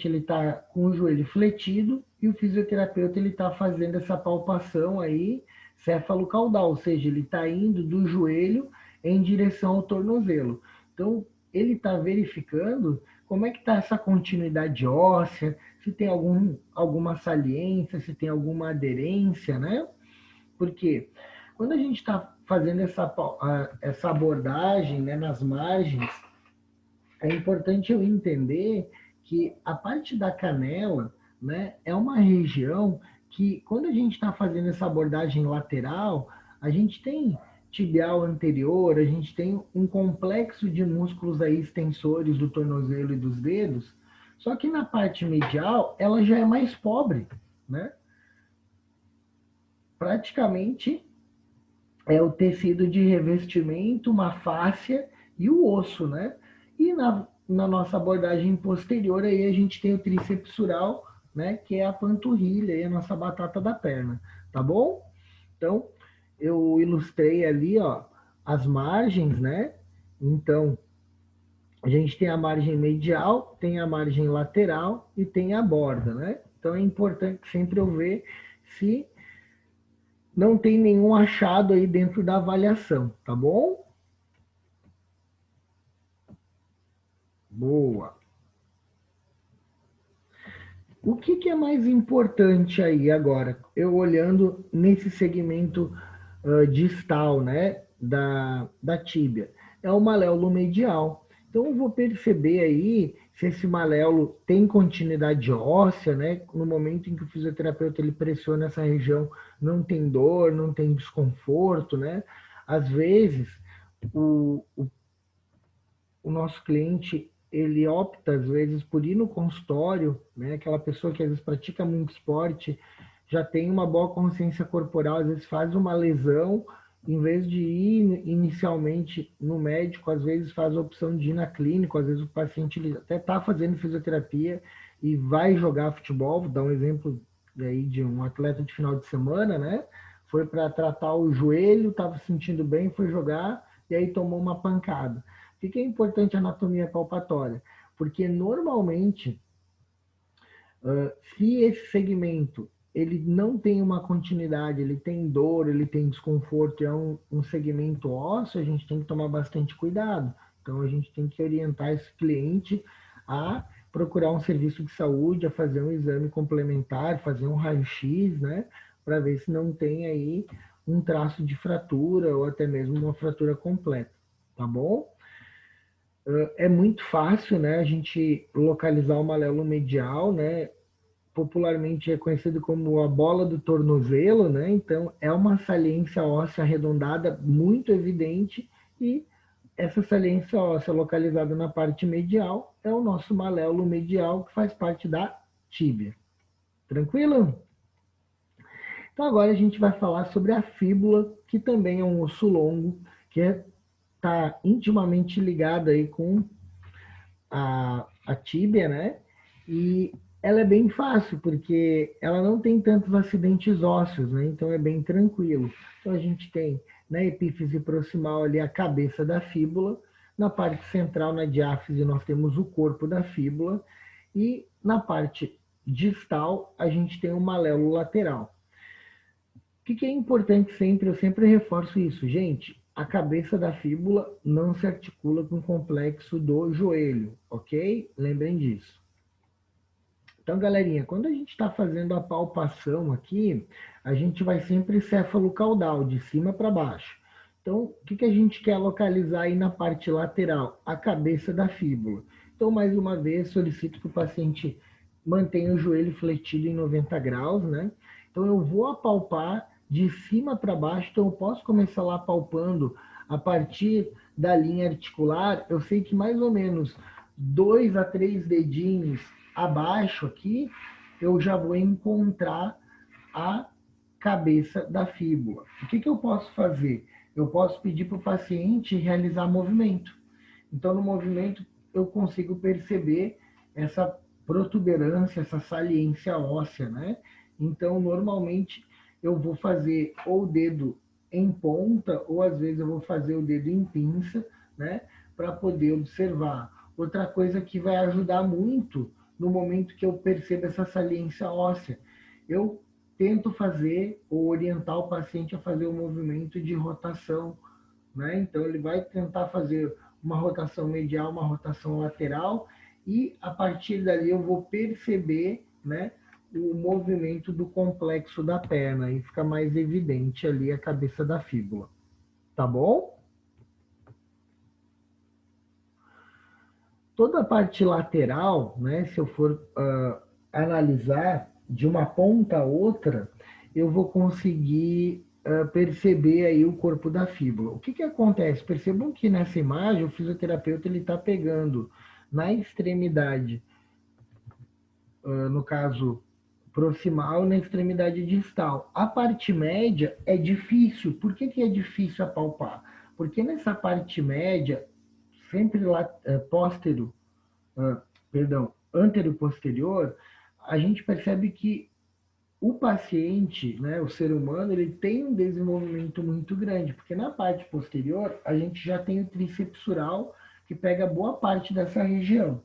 ele está com o joelho fletido e o fisioterapeuta ele está fazendo essa palpação aí céfalo-caudal, ou seja, ele está indo do joelho em direção ao tornozelo. Então ele está verificando como é que está essa continuidade óssea, se tem alguma saliência, se tem alguma aderência, né? Porque quando a gente está fazendo essa abordagem, né, nas margens, é importante eu entender que a parte da canela, né, é uma região que, quando a gente está fazendo essa abordagem lateral, a gente tem tibial anterior, a gente tem um complexo de músculos aí extensores do tornozelo e dos dedos, só que na parte medial ela já é mais pobre, né? Praticamente é o tecido de revestimento, uma fáscia e o osso, né? E na nossa abordagem posterior aí a gente tem o tríceps sural, né? Que é a panturrilha e a nossa batata da perna, tá bom? Então, eu ilustrei ali, ó, as margens, né? Então, a gente tem a margem medial, tem a margem lateral e tem a borda, né? Então, é importante sempre eu ver se não tem nenhum achado aí dentro da avaliação, tá bom? Boa. O que é mais importante aí agora? Eu olhando nesse segmento distal, né, da tíbia. É o maléolo medial. Então eu vou perceber aí se esse maléolo tem continuidade óssea, né? No momento em que o fisioterapeuta ele pressiona essa região, não tem dor, não tem desconforto, né? Às vezes o nosso cliente ele opta às vezes por ir no consultório, né? Aquela pessoa que às vezes pratica muito esporte, já tem uma boa consciência corporal, às vezes faz uma lesão, em vez de ir inicialmente no médico, às vezes faz a opção de ir na clínica, às vezes o paciente ele até está fazendo fisioterapia e vai jogar futebol. Vou dar um exemplo aí de um atleta de final de semana, né? Foi para tratar o joelho, estava se sentindo bem, foi jogar e aí tomou uma pancada. Por que é importante a anatomia palpatória? Porque normalmente, se esse segmento ele não tem uma continuidade, ele tem dor, ele tem desconforto, é um segmento ósseo, a gente tem que tomar bastante cuidado. Então, a gente tem que orientar esse cliente a procurar um serviço de saúde, a fazer um exame complementar, fazer um raio-x, né? Para ver se não tem aí um traço de fratura ou até mesmo uma fratura completa, tá bom? É muito fácil, né, a gente localizar o malelo medial, né? Popularmente é conhecido como a bola do tornozelo, né? Então é uma saliência óssea arredondada muito evidente e essa saliência óssea localizada na parte medial é o nosso maléolo medial que faz parte da tíbia. Tranquilo? Então agora a gente vai falar sobre a fíbula, que também é um osso longo, que está intimamente ligado aí com a tíbia, né? E ela é bem fácil, porque ela não tem tantos acidentes ósseos, né? Então é bem tranquilo. Então a gente tem na epífise proximal ali a cabeça da fíbula, na parte central, na diáfise, nós temos o corpo da fíbula, e na parte distal a gente tem o maléolo lateral. O que é importante sempre, eu sempre reforço isso, gente, a cabeça da fíbula não se articula com o complexo do joelho, ok? Lembrem disso. Então, galerinha, quando a gente está fazendo a palpação aqui, a gente vai sempre céfalo-caudal, de cima para baixo. Então, o que a gente quer localizar aí na parte lateral? A cabeça da fíbula. Então, mais uma vez, solicito que o paciente mantenha o joelho fletido em 90 graus, né? Então, eu vou apalpar de cima para baixo, então eu posso começar lá palpando a partir da linha articular. Eu sei que mais ou menos 2 a 3 dedinhos abaixo aqui, eu já vou encontrar a cabeça da fíbula. O que eu posso fazer? Eu posso pedir para o paciente realizar movimento. Então, no movimento, eu consigo perceber essa protuberância, essa saliência óssea, né? Então, normalmente, eu vou fazer ou o dedo em ponta, ou às vezes eu vou fazer o dedo em pinça, né? Para poder observar. Outra coisa que vai ajudar muito no momento que eu percebo essa saliência óssea, eu tento fazer ou orientar o paciente a fazer um movimento de rotação, né? Então ele vai tentar fazer uma rotação medial, uma rotação lateral, e a partir dali eu vou perceber, né, o movimento do complexo da perna, e fica mais evidente ali a cabeça da fíbula. Tá bom? Toda a parte lateral, né, se eu for analisar de uma ponta a outra, eu vou conseguir perceber aí o corpo da fíbula. O que acontece? Percebam que nessa imagem o fisioterapeuta está pegando na extremidade, no caso proximal, na extremidade distal. A parte média é difícil. Por que é difícil apalpar? Porque nessa parte média, sempre lá antero-posterior, a gente percebe que o paciente, né, o ser humano, ele tem um desenvolvimento muito grande, porque na parte posterior a gente já tem o tríceps sural, que pega boa parte dessa região.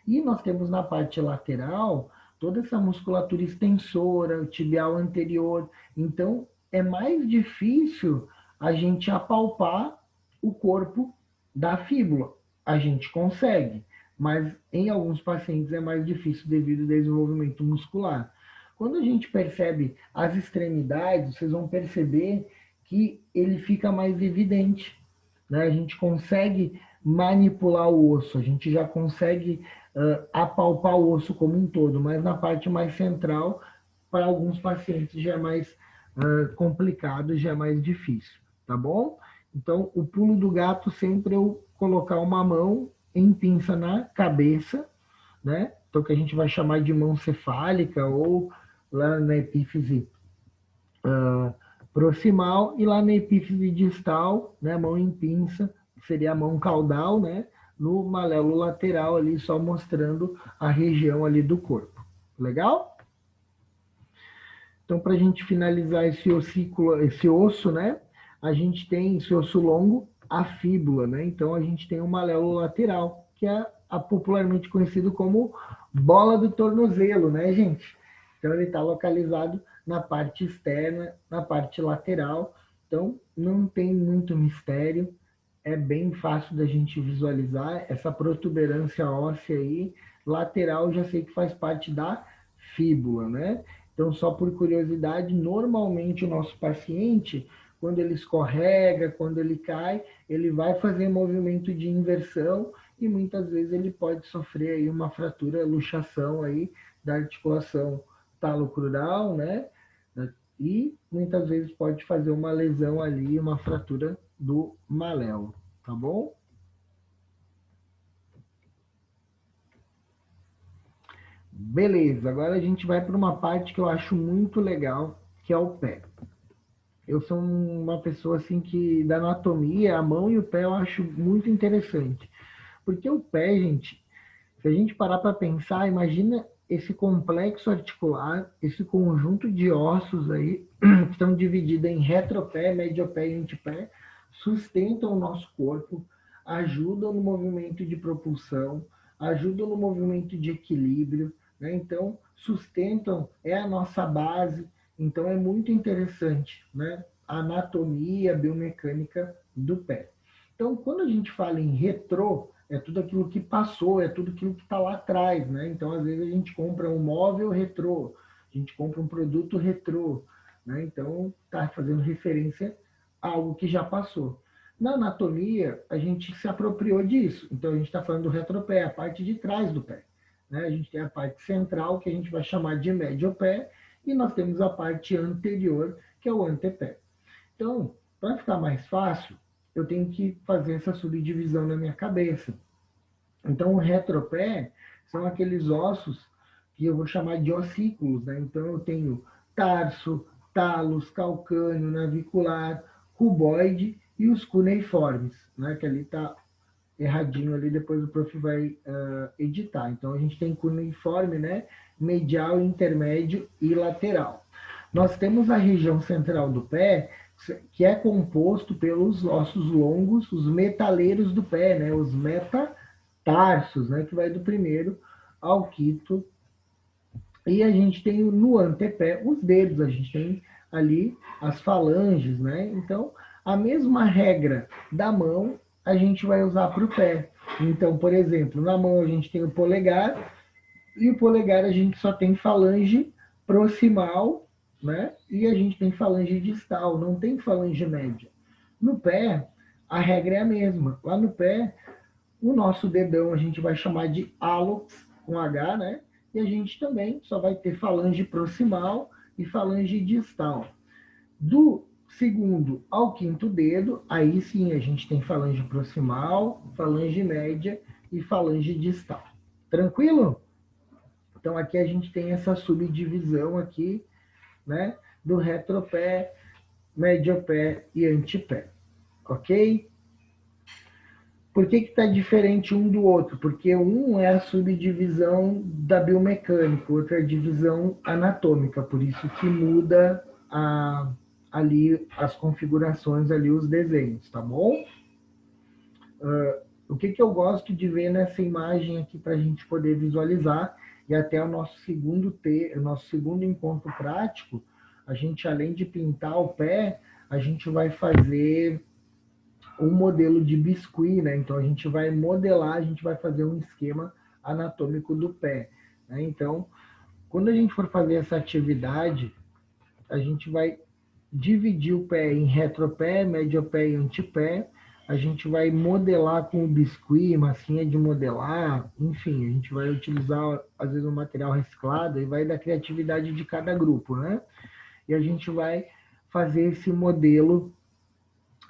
E nós temos na parte lateral toda essa musculatura extensora, o tibial anterior. Então, é mais difícil a gente apalpar o corpo da fíbula. A gente consegue, mas em alguns pacientes é mais difícil devido ao desenvolvimento muscular. Quando a gente percebe as extremidades, vocês vão perceber que ele fica mais evidente, né? A gente consegue manipular o osso, a gente já consegue apalpar o osso como um todo, mas na parte mais central, para alguns pacientes já é mais complicado, já é mais difícil, tá bom? Então, o pulo do gato sempre eu colocar uma mão em pinça na cabeça, né? Então, que a gente vai chamar de mão cefálica, ou lá na epífise proximal, e lá na epífise distal, né, mão em pinça, seria a mão caudal, né, no maléolo lateral ali, só mostrando a região ali do corpo. Legal? Então, para a gente finalizar esse ossículo, esse osso, né, a gente tem esse osso longo, a fíbula, né? Então, a gente tem o maléolo lateral, que é popularmente conhecido como bola do tornozelo, né, gente? Então, ele está localizado na parte externa, na parte lateral. Então, não tem muito mistério. É bem fácil da gente visualizar essa protuberância óssea aí. Lateral, já sei que faz parte da fíbula, né? Então, só por curiosidade, normalmente o nosso paciente, quando ele escorrega, quando ele cai, ele vai fazer movimento de inversão e muitas vezes ele pode sofrer aí uma fratura, luxação aí da articulação talocrural, né? E muitas vezes pode fazer uma lesão ali, uma fratura do maléolo, tá bom? Beleza, agora a gente vai para uma parte que eu acho muito legal, que é o pé. Eu sou uma pessoa assim que da anatomia, a mão e o pé eu acho muito interessante. Porque o pé, gente, se a gente parar para pensar, imagina esse complexo articular, esse conjunto de ossos aí, que estão divididos em retropé, mediopé e antepé, sustentam o nosso corpo, ajudam no movimento de propulsão, ajudam no movimento de equilíbrio, né? Então, sustentam, é a nossa base. Então, é muito interessante, né? A anatomia, a biomecânica do pé. Então, quando a gente fala em retrô, é tudo aquilo que passou, é tudo aquilo que está lá atrás, né? Então, às vezes, a gente compra um móvel retrô, a gente compra um produto retrô, né? Então, está fazendo referência a algo que já passou. Na anatomia, a gente se apropriou disso. Então, a gente está falando do retropé, a parte de trás do pé. Né? A gente tem a parte central, que a gente vai chamar de mediopé, e nós temos a parte anterior, que é o antepé. Então, para ficar mais fácil, eu tenho que fazer essa subdivisão na minha cabeça. Então, o retropé são aqueles ossos que eu vou chamar de ossículos, né? Então, eu tenho tarso, talos, calcâneo, navicular, cuboide e os cuneiformes, né? Que ali está erradinho ali, depois o prof vai editar. Então, a gente tem cuneiforme, né? Medial, intermédio e lateral. Nós temos a região central do pé, que é composto pelos ossos longos, os metaleiros do pé, né? Os metatarsos, né? Que vai do primeiro ao quinto. E a gente tem no antepé os dedos, a gente tem ali as falanges, né? Então, a mesma regra da mão a gente vai usar para o pé. Então, por exemplo, na mão a gente tem o polegar, e o polegar a gente só tem falange proximal, né? E a gente tem falange distal, não tem falange média. No pé, a regra é a mesma. Lá no pé, o nosso dedão a gente vai chamar de hálux, com H, né? E a gente também só vai ter falange proximal e falange distal. Do segundo ao quinto dedo, aí sim a gente tem falange proximal, falange média e falange distal. Tranquilo? Então aqui a gente tem essa subdivisão aqui, né, do retropé, mediopé e antepé, ok? Por que está diferente um do outro? Porque um é a subdivisão da biomecânica, outra é a divisão anatômica, por isso que muda ali as configurações, ali os desenhos, tá bom? O que eu gosto de ver nessa imagem aqui para a gente poder visualizar, e até o nosso segundo encontro prático, a gente, além de pintar o pé, a gente vai fazer um modelo de biscuit, né? Então, a gente vai modelar, a gente vai fazer um esquema anatômico do pé, né? Então, quando a gente for fazer essa atividade, a gente vai dividir o pé em retropé, mediopé e antepé. A gente vai modelar com o biscuit, massinha de modelar, enfim, a gente vai utilizar, às vezes, um material reciclado e vai da criatividade de cada grupo, né? E a gente vai fazer esse modelo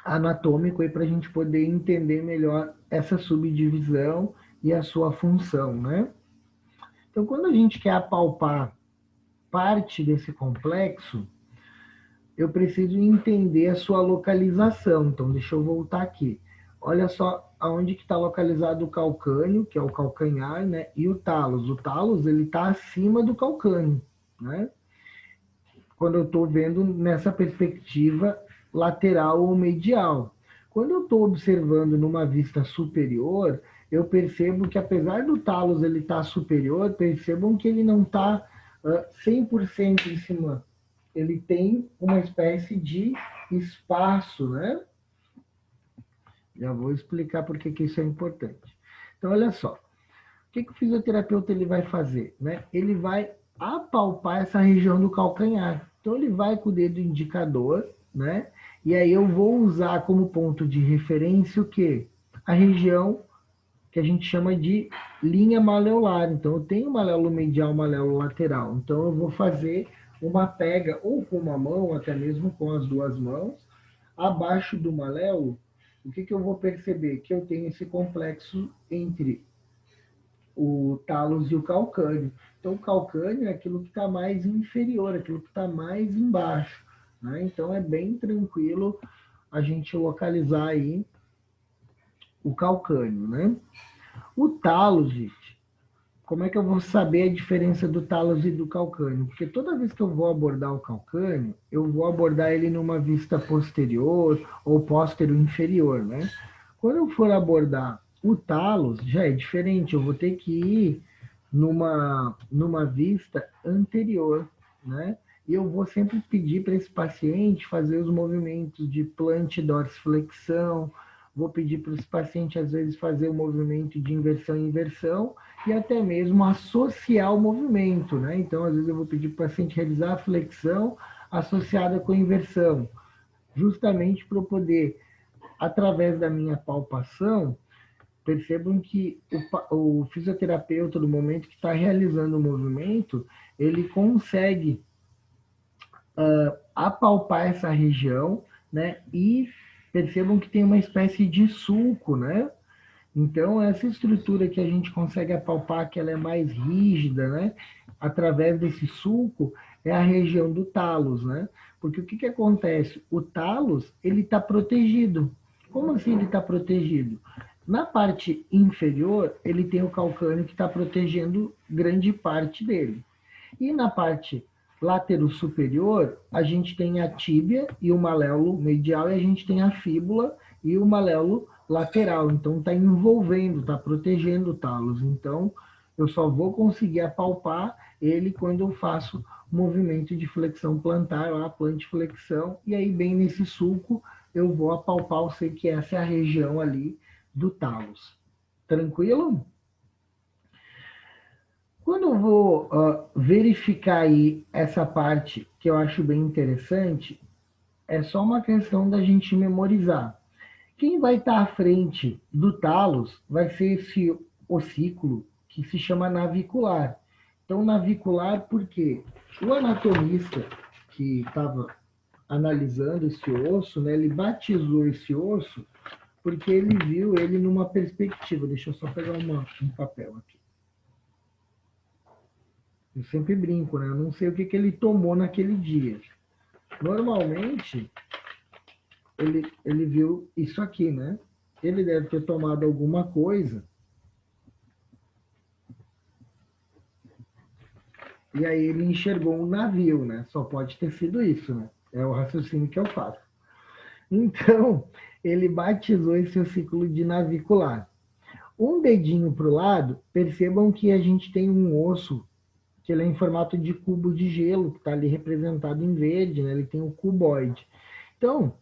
anatômico aí para a gente poder entender melhor essa subdivisão e a sua função, né? Então, quando a gente quer apalpar parte desse complexo, eu preciso entender a sua localização. Então, deixa eu voltar aqui. Olha só aonde que está localizado o calcâneo, que é o calcanhar, né? E o talos. O talos, ele está acima do calcâneo, né? Quando eu estou vendo nessa perspectiva lateral ou medial. Quando eu estou observando numa vista superior, eu percebo que apesar do talos ele estar superior, percebam que ele não está 100% em cima, ele tem uma espécie de espaço, né? Já vou explicar por que isso é importante. Então, olha só. O que o fisioterapeuta ele vai fazer? Né? Ele vai apalpar essa região do calcanhar. Então, ele vai com o dedo indicador, né? E aí eu vou usar como ponto de referência o quê? A região que a gente chama de linha maleolar. Então, eu tenho maléolo medial, maléolo lateral. Então, eu vou fazer uma pega, ou com uma mão, até mesmo com as duas mãos, abaixo do maléolo. O que eu vou perceber? Que eu tenho esse complexo entre o talos e o calcâneo. Então, o calcâneo é aquilo que está mais inferior, aquilo que está mais embaixo. Né? Então, é bem tranquilo a gente localizar aí o calcâneo. Né? O talos, gente, como é que eu vou saber a diferença do talos e do calcâneo? Porque toda vez que eu vou abordar o calcâneo, eu vou abordar ele numa vista posterior ou póstero inferior. Né? Quando eu for abordar o talos, já é diferente, eu vou ter que ir numa vista anterior, né? E eu vou sempre pedir para esse paciente fazer os movimentos de plante dorsiflexão, vou pedir para esse paciente, às vezes, fazer o movimento de inversão e inversão, e até mesmo associar o movimento, né? Então, às vezes, eu vou pedir para o paciente realizar a flexão associada com a inversão, justamente para eu poder, através da minha palpação, percebam que o fisioterapeuta, no momento que está realizando o movimento, ele consegue apalpar essa região, né? E percebam que tem uma espécie de sulco, né? Então, essa estrutura que a gente consegue apalpar, que ela é mais rígida, né? Através desse sulco, é a região do talos, né? Porque o que acontece? O talos, ele está protegido. Como assim ele está protegido? Na parte inferior, ele tem o calcâneo que está protegendo grande parte dele. E na parte látero superior, a gente tem a tíbia e o maléolo medial, e a gente tem a fíbula e o maléolo lateral. Então, está envolvendo, está protegendo o talos. Então, eu só vou conseguir apalpar ele quando eu faço movimento de flexão plantar, a plantiflexão, e aí, bem nesse sulco, eu vou apalpar, eu sei que essa é a região ali do talos. Tranquilo? Quando eu vou verificar aí essa parte que eu acho bem interessante, é só uma questão da gente memorizar. Quem vai estar à frente do talos vai ser esse ossículo que se chama navicular. Então, navicular porque o anatomista que estava analisando esse osso, né, ele batizou esse osso porque ele viu ele numa perspectiva. Deixa eu só pegar um papel aqui. Eu sempre brinco, né? Eu não sei o que ele tomou naquele dia. Normalmente, ele viu isso aqui, né? Ele deve ter tomado alguma coisa. E aí ele enxergou um navio, né? Só pode ter sido isso, né? É o raciocínio que eu faço. Então, ele batizou esse ciclo de navicular. Um dedinho para o lado, percebam que a gente tem um osso que ele é em formato de cubo de gelo, que está ali representado em verde, né? Ele tem o cuboide. Então,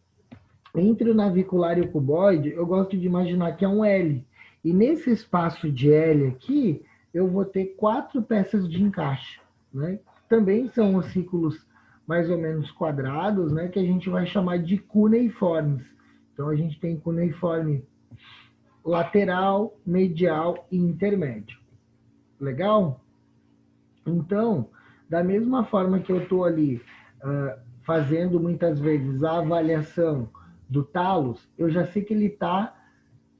entre o navicular e o cuboide, eu gosto de imaginar que é um L. E nesse espaço de L aqui, eu vou ter 4 peças de encaixe, né? Também são ossículos mais ou menos quadrados, né? Que a gente vai chamar de cuneiformes. Então, a gente tem cuneiforme lateral, medial e intermédio. Legal? Então, da mesma forma que eu estou ali fazendo muitas vezes a avaliação do talos, eu já sei que ele está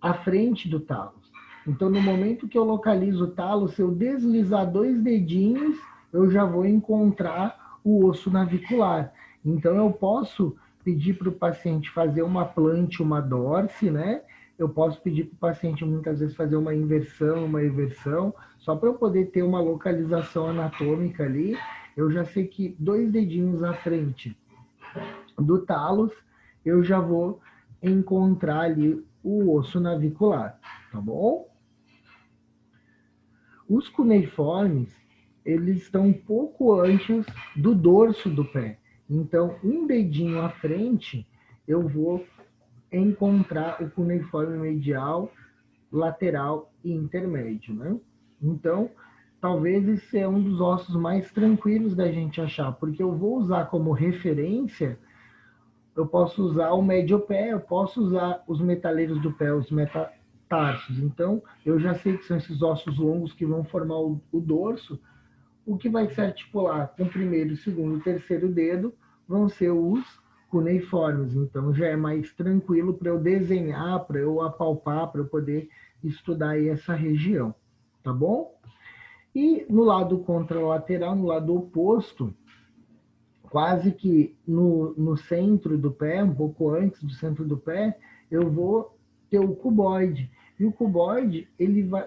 à frente do talos. Então, no momento que eu localizo o talos, se eu deslizar 2 dedinhos, eu já vou encontrar o osso navicular. Então, eu posso pedir para o paciente fazer uma plante, uma dorse, né? Eu posso pedir para o paciente muitas vezes fazer uma inversão, uma eversão, só para eu poder ter uma localização anatômica ali. Eu já sei que 2 dedinhos à frente do talos, eu já vou encontrar ali o osso navicular, tá bom? Os cuneiformes, eles estão um pouco antes do dorso do pé. Então, um dedinho à frente, eu vou encontrar o cuneiforme medial, lateral e intermédio, né? Então, talvez esse é um dos ossos mais tranquilos da gente achar, porque eu vou usar como referência, eu posso usar o médio pé, eu posso usar os metaleiros do pé, os metatarsos. Então, eu já sei que são esses ossos longos que vão formar o dorso. O que vai se articular com o primeiro, segundo e terceiro dedo vão ser os cuneiformes. Então já é mais tranquilo para eu desenhar, para eu apalpar, para eu poder estudar aí essa região, tá bom? E no lado contralateral, no lado oposto, quase que no centro do pé, um pouco antes do centro do pé, eu vou ter o cuboide. E o cuboide,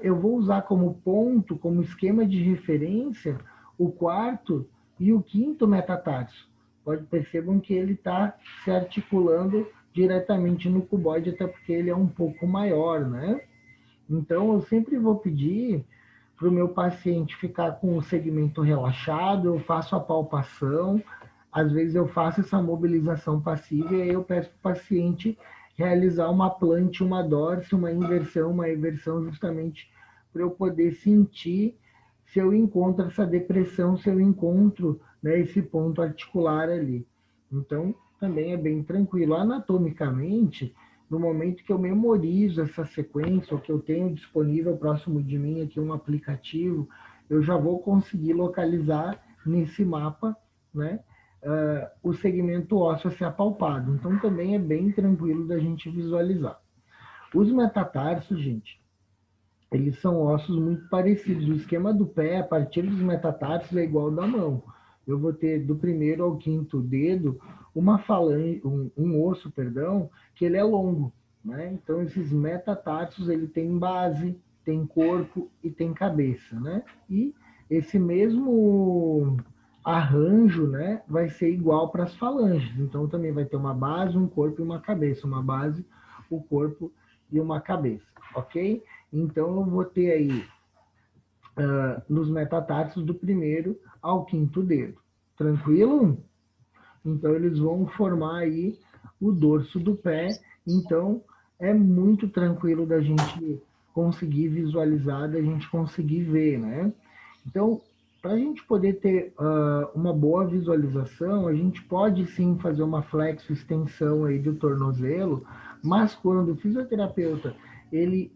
eu vou usar como ponto, como esquema de referência, o quarto e o quinto metatarso. Percebam que ele está se articulando diretamente no cuboide, até porque ele é um pouco maior, né? Então, eu sempre vou pedir para o meu paciente ficar com o segmento relaxado, eu faço a palpação, às vezes eu faço essa mobilização passiva e aí eu peço para o paciente realizar uma plante, uma dorse, uma inversão, uma eversão, justamente para eu poder sentir se eu encontro essa depressão, se eu encontro, né, esse ponto articular ali. Então, também é bem tranquilo. Anatomicamente, no momento que eu memorizo essa sequência, ou que eu tenho disponível próximo de mim aqui um aplicativo, eu já vou conseguir localizar nesse mapa, né, o segmento ósseo a ser apalpado. Então também é bem tranquilo da gente visualizar. Os metatarsos, gente, eles são ossos muito parecidos. O esquema do pé, a partir dos metatarsos, é igual ao da mão. Eu vou ter do primeiro ao quinto dedo uma falange, um osso, perdão, que ele é longo, né? Então esses metatarsos, ele tem base, tem corpo e tem cabeça, né? E esse mesmo arranjo, né, vai ser igual para as falanges. Então também vai ter uma base, um corpo e uma cabeça, uma base, o corpo e uma cabeça, ok? Então eu vou ter aí nos metatarsos do primeiro ao quinto dedo. Tranquilo? Então eles vão formar aí o dorso do pé. Então é muito tranquilo da gente conseguir visualizar, da gente conseguir ver, né? Então, para a gente poder ter uma boa visualização, a gente pode sim fazer uma flexo extensão aí do tornozelo, mas quando o fisioterapeuta ele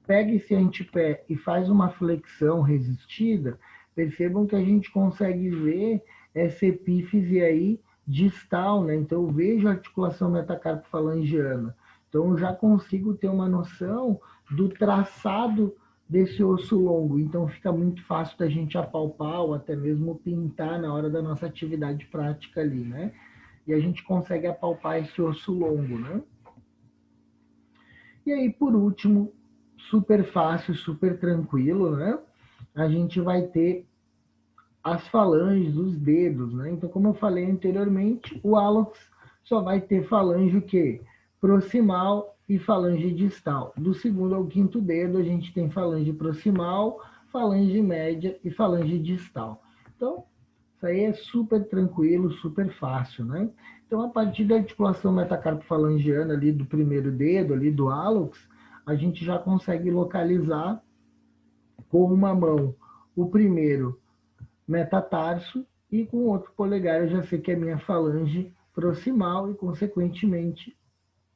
pega esse antepé e faz uma flexão resistida, percebam que a gente consegue ver essa epífise aí distal, né? Então eu vejo a articulação metacarpofalangiana. Então eu já consigo ter uma noção do traçado desse osso longo. Então fica muito fácil da gente apalpar ou até mesmo pintar na hora da nossa atividade prática ali, né? E a gente consegue apalpar esse osso longo, né? E aí, por último, super fácil, super tranquilo, né? A gente vai ter as falanges, os dedos, né? Então, como eu falei anteriormente, o hálux só vai ter falange o quê? Proximal e falange distal. Do segundo ao quinto dedo, a gente tem falange proximal, falange média e falange distal. Então, isso aí é super tranquilo, super fácil, né? Então, a partir da articulação metacarpofalangiana ali do primeiro dedo, ali do hálux, a gente já consegue localizar com uma mão o primeiro metatarso e com o outro polegar eu já sei que é minha falange proximal e, consequentemente,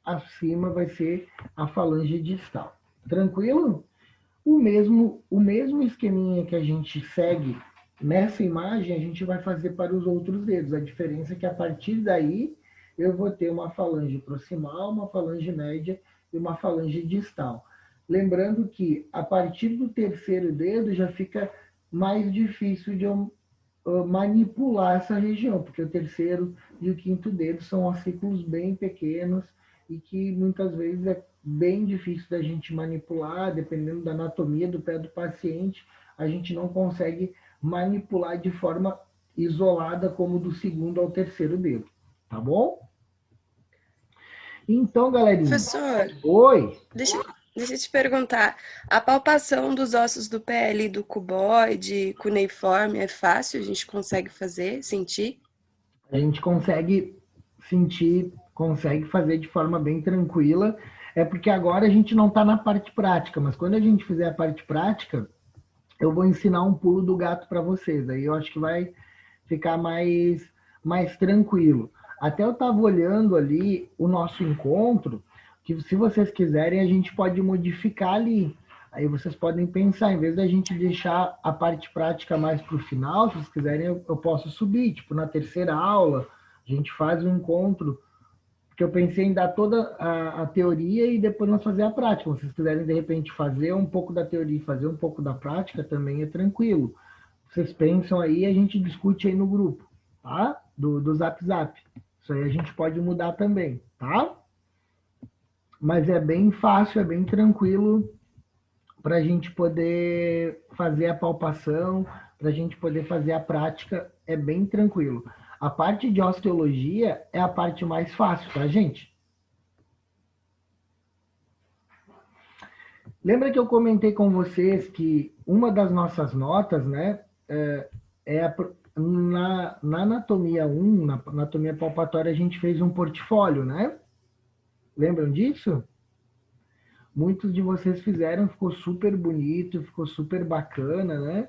acima vai ser a falange distal. Tranquilo? O mesmo esqueminha que a gente segue nessa imagem, a gente vai fazer para os outros dedos. A diferença é que a partir daí eu vou ter uma falange proximal, uma falange média e uma falange distal. Lembrando que a partir do terceiro dedo já fica mais difícil de eu manipular essa região, porque o terceiro e o quinto dedo são ossículos bem pequenos e que muitas vezes é bem difícil da gente manipular, dependendo da anatomia do pé do paciente, a gente não consegue manipular de forma isolada como do segundo ao terceiro dedo, tá bom? Então, galerinha. Professor, Oi. deixa, Deixa eu te perguntar, a palpação dos ossos do pé ali, do cuboide, cuneiforme, é fácil? A gente consegue fazer, sentir? A gente consegue sentir, consegue fazer de forma bem tranquila. É porque agora a gente não está na parte prática, mas quando a gente fizer a parte prática, eu vou ensinar um pulo do gato para vocês. Aí eu acho que vai ficar mais tranquilo. Até eu estava olhando ali o nosso encontro, que se vocês quiserem, a gente pode modificar ali. Aí vocês podem pensar, em vez da gente deixar a parte prática mais para o final, se vocês quiserem, eu posso subir, tipo, na terceira aula, a gente faz um encontro, porque eu pensei em dar toda a teoria e depois nós fazer a prática. Se vocês quiserem, de repente, fazer um pouco da teoria e fazer um pouco da prática, também é tranquilo. Vocês pensam aí, a gente discute aí no grupo, tá? Do Zap Zap. Isso aí a gente pode mudar também, tá? Mas é bem fácil, é bem tranquilo para a gente poder fazer a palpação, para a gente poder fazer a prática, é bem tranquilo. A parte de osteologia é a parte mais fácil, tá, gente? Lembra que eu comentei com vocês que uma das nossas notas, né, na anatomia 1, na anatomia palpatória, a gente fez um portfólio, né? Lembram disso? Muitos de vocês fizeram, ficou super bonito, ficou super bacana, né?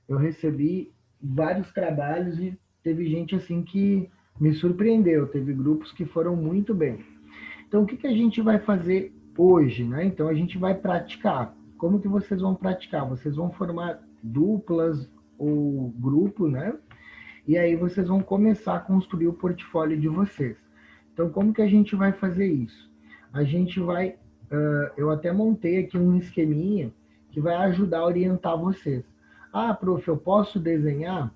Eu recebi vários trabalhos e teve gente assim que me surpreendeu, teve grupos que foram muito bem. Então, o que, que a gente vai fazer hoje, né? Então, a gente vai praticar. Como que vocês vão praticar? Vocês vão formar duplas ou grupo, né? E aí vocês vão começar a construir o portfólio de vocês. Então, como que a gente vai fazer isso? A gente vai, eu até montei aqui um esqueminha que vai ajudar a orientar vocês. Ah, prof, eu posso desenhar?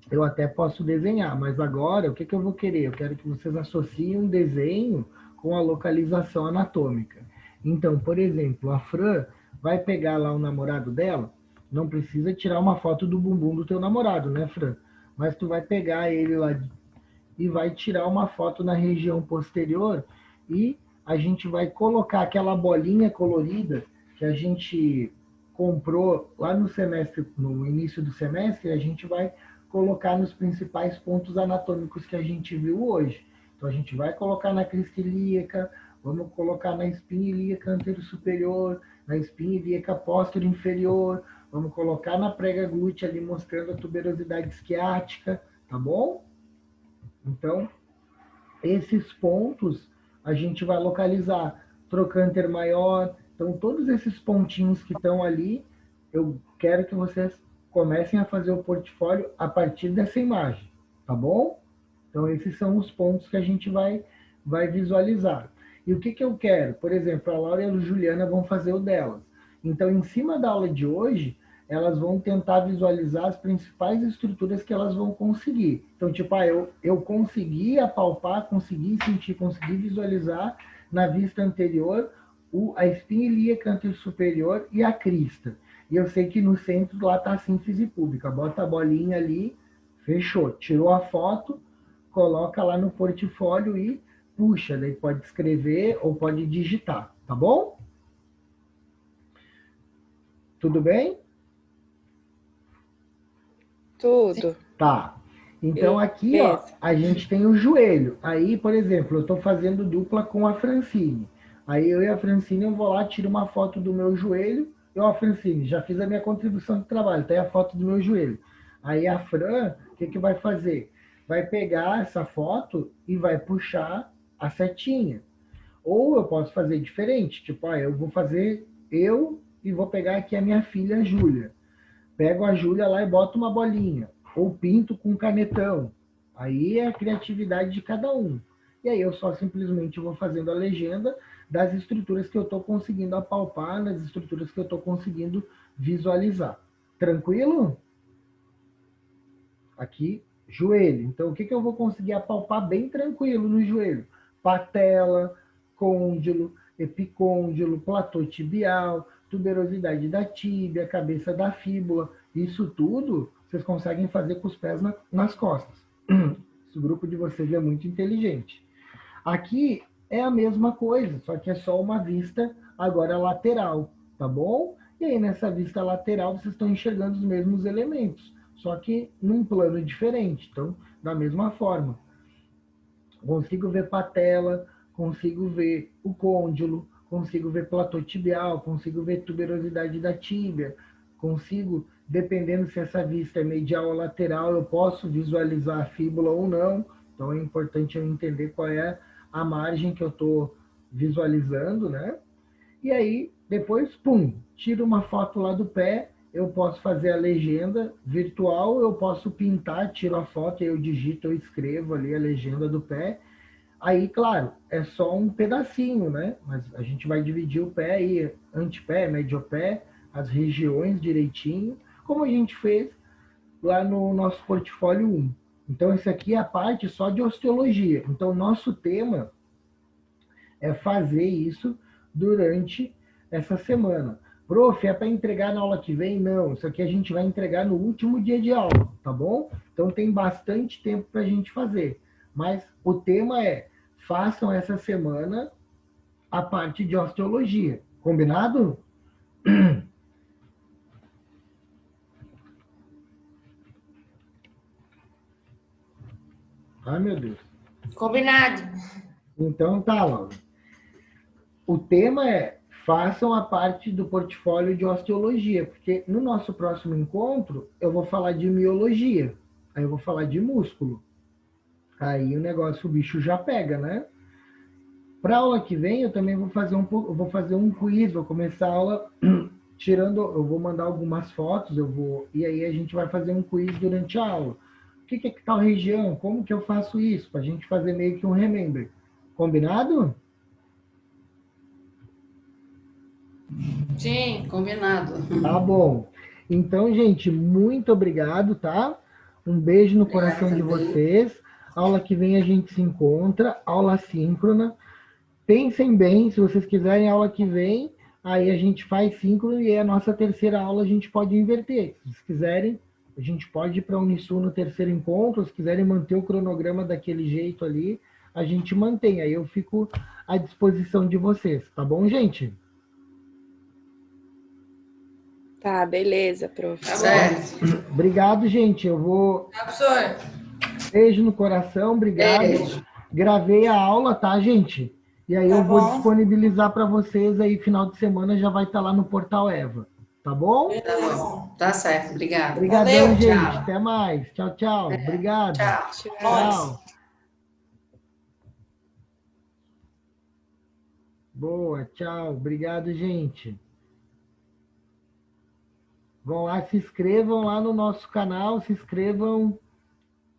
Eu até posso desenhar, mas agora o que, que eu vou querer? Eu quero que vocês associem um desenho com a localização anatômica. Então, por exemplo, a Fran vai pegar lá o namorado dela, não precisa tirar uma foto do bumbum do teu namorado, né, Fran? Mas tu vai pegar ele lá e vai tirar uma foto na região posterior e a gente vai colocar aquela bolinha colorida que a gente comprou lá no semestre, no início do semestre, a gente vai colocar nos principais pontos anatômicos que a gente viu hoje. Então a gente vai colocar na crista ilíaca, vamos colocar na espinha ilíaca anterior superior, na espinha ilíaca posterior inferior, vamos colocar na prega glútea ali mostrando a tuberosidade isquiática, tá bom? Então, esses pontos a gente vai localizar. Trocânter maior. Então, todos esses pontinhos que estão ali, eu quero que vocês comecem a fazer o portfólio a partir dessa imagem, tá bom? Então, esses são os pontos que a gente vai visualizar. E o que, que eu quero? Por exemplo, a Laura e a Juliana vão fazer o delas. Então, em cima da aula de hoje, elas vão tentar visualizar as principais estruturas que elas vão conseguir. Então, tipo, eu consegui apalpar, consegui sentir, consegui visualizar na vista anterior a espinha ilíaca anterior superior e a crista. E eu sei que no centro lá está a síntese pública. Bota a bolinha ali, fechou. Tirou a foto, coloca lá no portfólio e puxa. Daí pode escrever ou pode digitar, tá bom? Tudo bem? Tudo. Tá. Então aqui, ó, a gente tem o joelho. Aí, por exemplo, eu estou fazendo dupla com a Francine. Aí eu e a Francine, eu vou lá, tiro uma foto do meu joelho. Eu, a Francine, já fiz a minha contribuição de trabalho, tá aí a foto do meu joelho. Aí a Fran, o que, que vai fazer? Vai pegar essa foto e vai puxar a setinha. Ou eu posso fazer diferente, tipo, eu vou fazer eu e vou pegar aqui a minha filha, a Júlia. Pego a Júlia lá e boto uma bolinha. Ou pinto com canetão. Aí é a criatividade de cada um. E aí eu só simplesmente vou fazendo a legenda das estruturas que eu estou conseguindo apalpar, das estruturas que eu estou conseguindo visualizar. Tranquilo? Aqui, joelho. Então, o que, que eu vou conseguir apalpar bem tranquilo no joelho? Patela, côndilo, epicôndilo, platô tibial, tuberosidade da tíbia, cabeça da fíbula. Isso tudo vocês conseguem fazer com os pés nas costas. Esse grupo de vocês é muito inteligente. Aqui é a mesma coisa, só que é só uma vista agora lateral, tá bom? E aí nessa vista lateral vocês estão enxergando os mesmos elementos, só que num plano diferente. Então, da mesma forma, consigo ver patela, consigo ver o côndilo, consigo ver platô tibial, consigo ver tuberosidade da tíbia, consigo, dependendo se essa vista é medial ou lateral, eu posso visualizar a fíbula ou não. Então é importante eu entender qual é a margem que eu estou visualizando, né? E aí, depois, pum, tiro uma foto lá do pé, eu posso fazer a legenda virtual, eu posso pintar, tiro a foto, eu digito, eu escrevo ali a legenda do pé. Aí, claro, é só um pedacinho, né? Mas a gente vai dividir o pé aí, antepé, mediopé, as regiões direitinho, como a gente fez lá no nosso portfólio 1. Então, esse aqui é a parte só de osteologia. Então, nosso tema é fazer isso durante essa semana. Prof, é para entregar na aula que vem? Não, isso aqui a gente vai entregar no último dia de aula, tá bom? Então tem bastante tempo para a gente fazer. Mas o tema é, façam essa semana a parte de osteologia. Combinado? Ai, meu Deus. Combinado. Então tá, Laura. O tema é façam a parte do portfólio de osteologia, porque no nosso próximo encontro eu vou falar de miologia, aí eu vou falar de músculo. Aí o negócio, o bicho já pega, né? Para a aula que vem eu também vou fazer um quiz, vou começar a aula tirando, eu vou mandar algumas fotos, e aí a gente vai fazer um quiz durante a aula. O que é que tal região? Como que eu faço isso? Para a gente fazer meio que um remember. Combinado? Sim, combinado. Tá bom. Então, gente, muito obrigado, tá? Um beijo no coração de vocês. Aula que vem a gente se encontra, aula síncrona. Pensem bem, se vocês quiserem aula que vem, aí a gente faz síncrono e a nossa terceira aula a gente pode inverter. Se vocês quiserem, a gente pode ir para a Unisul no terceiro encontro, se quiserem manter o cronograma daquele jeito ali, a gente mantém. Aí eu fico à disposição de vocês, tá bom, gente? Tá, beleza, prof. Tá certo. Obrigado, gente. Eu vou. Tá, professor? Beijo no coração, obrigado. Beijo. Gravei a aula, tá, gente? E aí Tá eu vou bom. disponibilizar para vocês aí, final de semana já vai estar lá no Portal Eva. Tá bom? Tá bom. Tá certo, obrigado. Obrigadão, Valeu, gente. tchau. Até mais. Tchau, tchau. Obrigado. Tchau. Tchau. Boa, tchau. Obrigado, gente. Vão lá, se inscrevam lá no nosso canal, se inscrevam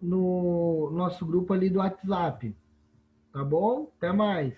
no nosso grupo ali do WhatsApp. Tá bom? Até mais.